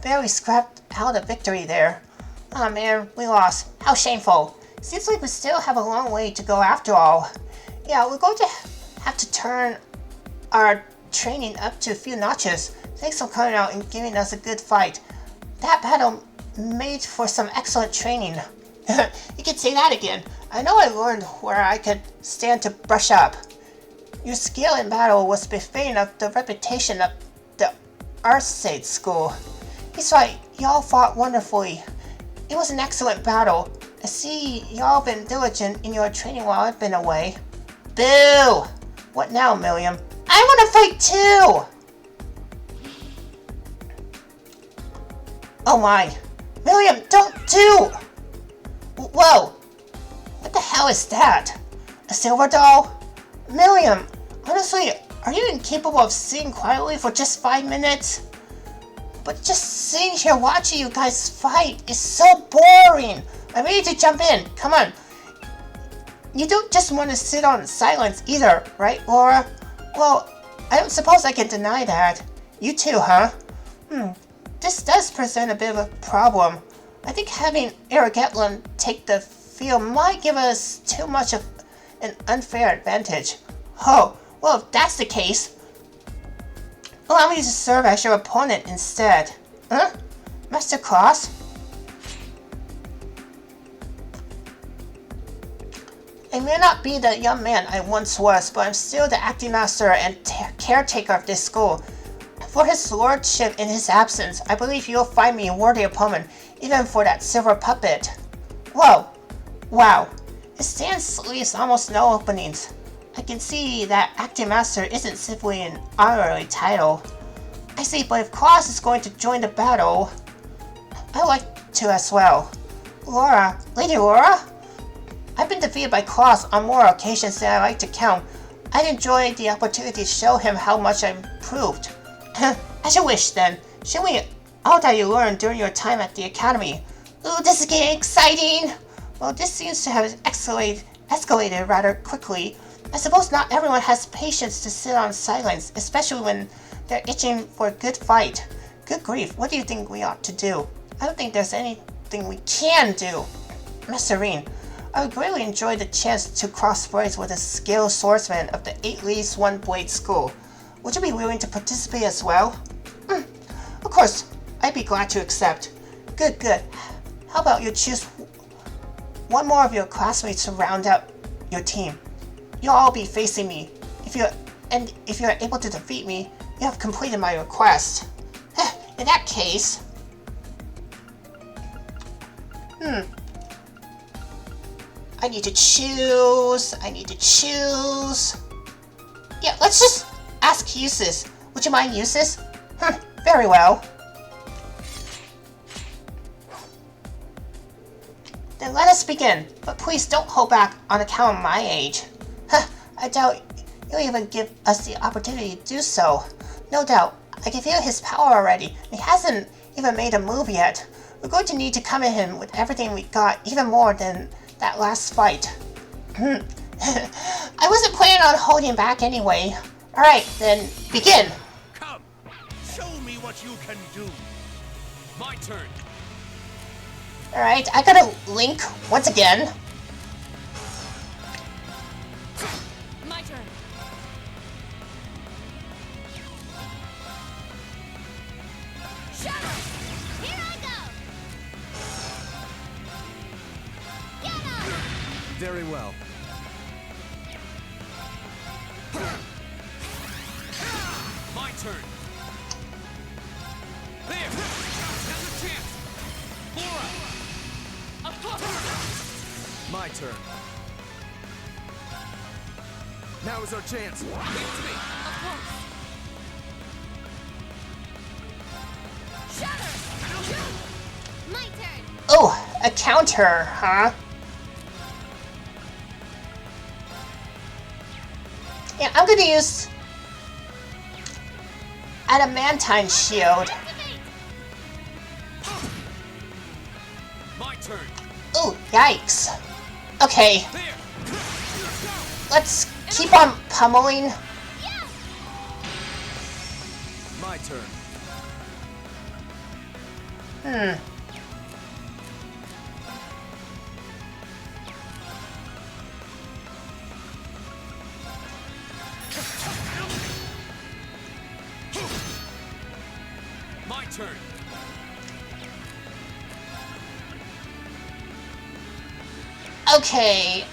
Barely scrapped out a victory there. Aw man, we lost. How shameful. Seems like we still have a long way to go after all. Yeah, we're going to have to turn our training up to a few notches. Thanks for coming out and giving us a good fight. That battle made for some excellent training. You can say that again. I know I learned where I could stand to brush up. Your skill in battle was befitting of the reputation of the Arcade School. He's right, y'all fought wonderfully. It was an excellent battle. I see y'all been diligent in your training while I've been away. Boo! What now, Milliam? I want to fight too! Oh my. Milliam, don't do! Whoa! What the hell is that? A silver doll? Milliam, honestly, are you incapable of sitting quietly for just 5 minutes? But just sitting here watching you guys fight is so boring. I'm ready to jump in. Come on. You don't just want to sit on silence either, right, Laura? Well, I don't suppose I can deny that. You too, huh? This does present a bit of a problem. I think having Eric Etlin take the field might give us too much of an unfair advantage. Oh, well, if that's the case, allow me to serve as your opponent instead. Huh? Master Claus? I may not be the young man I once was, but I'm still the acting master and caretaker of this school. For his lordship in his absence, I believe you'll find me a worthy opponent, even for that silver puppet. Whoa! Wow! His stance leaves almost no openings. I can see that acting master isn't simply an honorary title. I see, but if Claus is going to join the battle, I'd like to as well. Laura, Lady Laura? I've been defeated by Claus on more occasions than I like to count. I'd enjoy the opportunity to show him how much I've improved. As you wish then. Show me all that you learned during your time at the academy. Ooh, this is getting exciting! Well, this seems to have escalated rather quickly. I suppose not everyone has patience to sit on silence, especially when they're itching for a good fight. Good grief, what do you think we ought to do? I don't think there's anything we can do. Master Rean, I would greatly enjoy the chance to cross blades with a skilled swordsman of the 8 Leaves 1 Blade School. Would you be willing to participate as well? Of course, I'd be glad to accept. Good. How about you choose one more of your classmates to round out your team? You'll all be facing me. If you're able to defeat me, you have completed my request. In that case... I need to choose. Yeah, let's just ask Eustace. Would you mind, Eustace? Very well. Then let us begin, but please don't hold back on account of my age. Huh, I doubt you'll even give us the opportunity to do so. No doubt, I can feel his power already. He hasn't even made a move yet. We're going to need to come at him with everything we got, even more than that last fight. I wasn't planning on holding back anyway. Alright, then begin. Come, show me what you can do. My turn. Alright, I gotta link once again. My turn. Shadow! Here I go! Get him! Very well. My turn. There. Now's a chance. Laura. My turn. Now is our chance. Leave it to me. My turn! Oh, a counter, huh? Yeah, I'm gonna use Adamantine Shield. Activate! My turn. Ooh, yikes. Okay, There. let's keep on pummeling. Yes! My turn. My turn. Okay,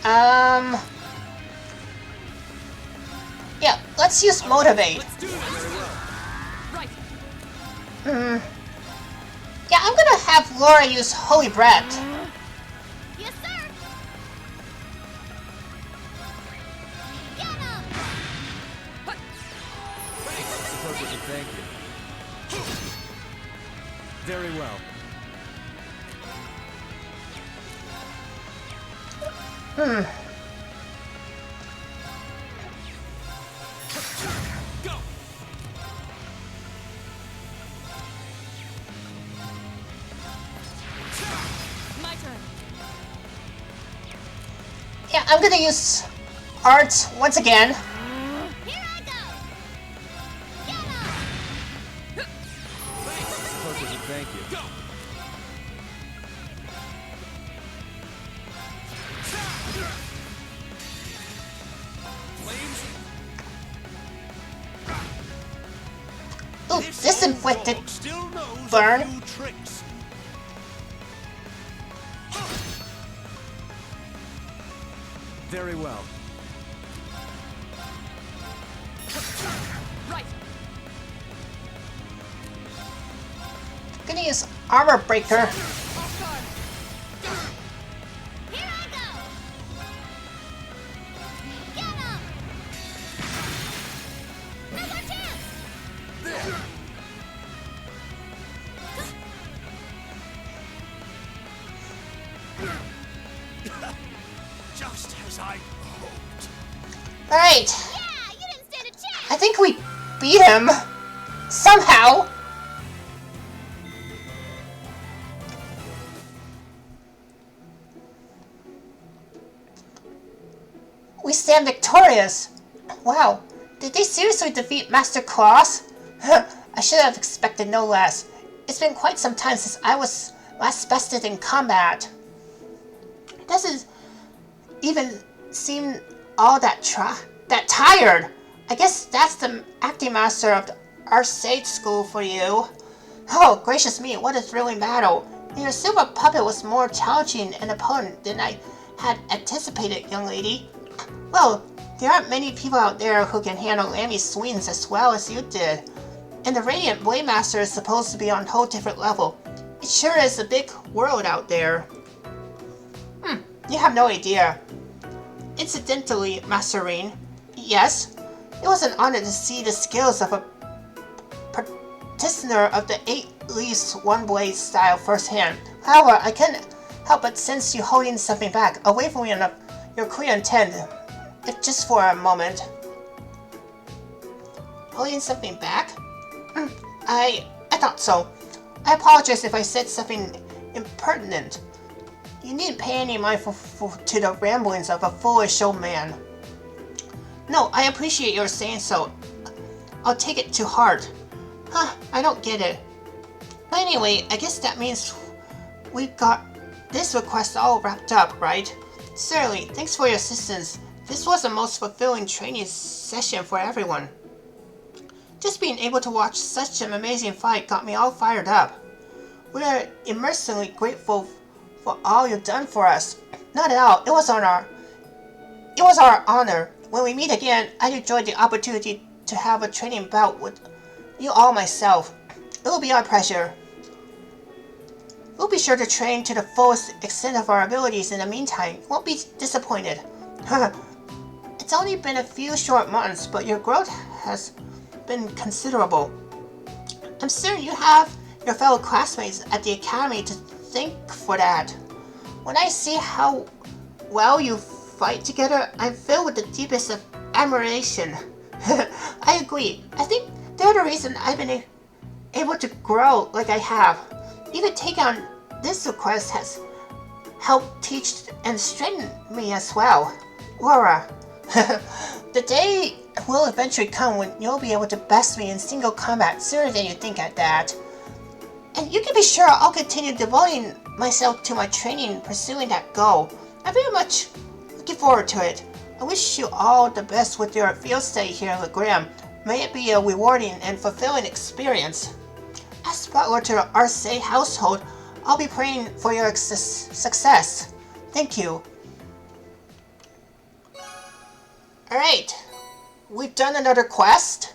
yeah, let's use Motivate. Let's do this. Right. Yeah, I'm gonna have Laura use Holy Breath. Yes, sir! Get him! Perfectly, thank you. Very well. Go. My turn. Yeah, I'm gonna use Art once again. Here I go! Get him! Perfectly, thank you. Go. Flames. Ooh, Disinflicted Still knows Burn. a few tricks. Very well. Right. Gonna use Armor Breaker. Off guard. Here I go! Get him! Now's our chance! Just as I hoped. Alright, Yeah, you didn't stand a chance! I think we beat him. Somehow. We stand victorious. Wow, did they seriously defeat Master Cross? I should have expected no less. It's been quite some time since I was last bested in combat. It doesn't even seem all that tired. I guess that's the acting master of the Arcade School for you. Oh, gracious me, what a thrilling battle. Your silver puppet was more challenging an opponent than I had anticipated, young lady. Well, there aren't many people out there who can handle Lammy's swings as well as you did. And the Radiant Blade Master is supposed to be on a whole different level. It sure is a big world out there. You have no idea. Incidentally, Master Rain, yes, it was an honor to see the skills of a practitioner of the 8 leaves 1 blade style firsthand. However, I can't help but sense you holding something back, away from your clear intent, if just for a moment. Holding something back? I thought so. I apologize if I said something impertinent. You needn't pay any mind to the ramblings of a foolish old man. No, I appreciate your saying so. I'll take it to heart. I don't get it. But anyway, I guess that means we've got this request all wrapped up, right? Certainly, thanks for your assistance. This was the most fulfilling training session for everyone. Just being able to watch such an amazing fight got me all fired up. We are immersively grateful for all you've done for us. Not at all, it was our honor. When we meet again, I'd enjoy the opportunity to have a training bout with you all myself. It will be our pleasure. We'll be sure to train to the fullest extent of our abilities in the meantime. Won't be disappointed. It's only been a few short months, but your growth has been considerable. I'm certain you have your fellow classmates at the academy to thank for that. When I see how well you fight together, I'm filled with the deepest of admiration. I agree. I think they're the reason I've been able to grow like I have. Even taking on this request has helped teach and strengthen me as well. Laura, the day will eventually come when you'll be able to best me in single combat sooner than you think at that. And you can be sure I'll continue devoting myself to my training pursuing that goal. I'm very much looking forward to it. I wish you all the best with your field study here in Legram. May it be a rewarding and fulfilling experience. As butler to the Arce household, I'll be praying for your success. Thank you. Alright, we've done another quest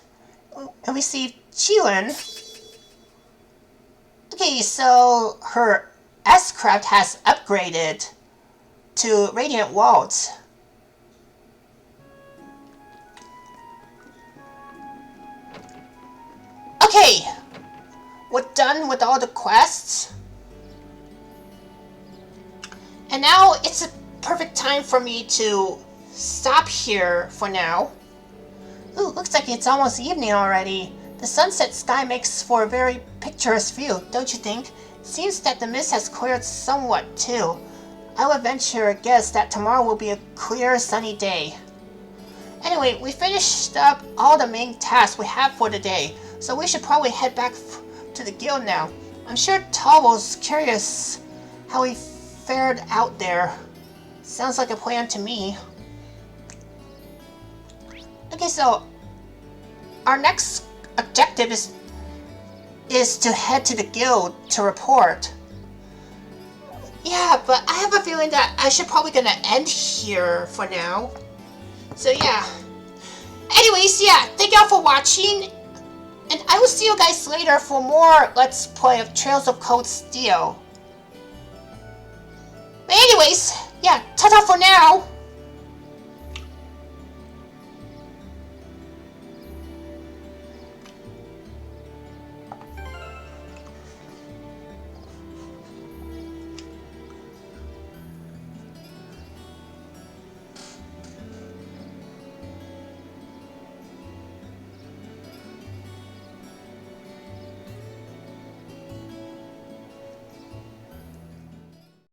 and received Chilin. Okay, so her S-Craft has upgraded to Radiant Waltz. Okay, we're done with all the quests. And now it's a perfect time for me to stop here for now. Ooh, looks like it's almost evening already. The sunset sky makes for a very picturesque view, don't you think? Seems that the mist has cleared somewhat too. I would venture a guess that tomorrow will be a clear, sunny day. Anyway, we finished up all the main tasks we have for the day, so we should probably head back to the guild now. I'm sure Tovo's curious how he fared out there. Sounds like a plan to me. Okay, so our next objective is to head to the guild to report. Yeah, but I have a feeling that I should probably gonna end here for now. So yeah. Anyways, yeah, thank y'all for watching. And I will see you guys later for more Let's Play of Trails of Cold Steel. But anyways, yeah, ta-ta for now.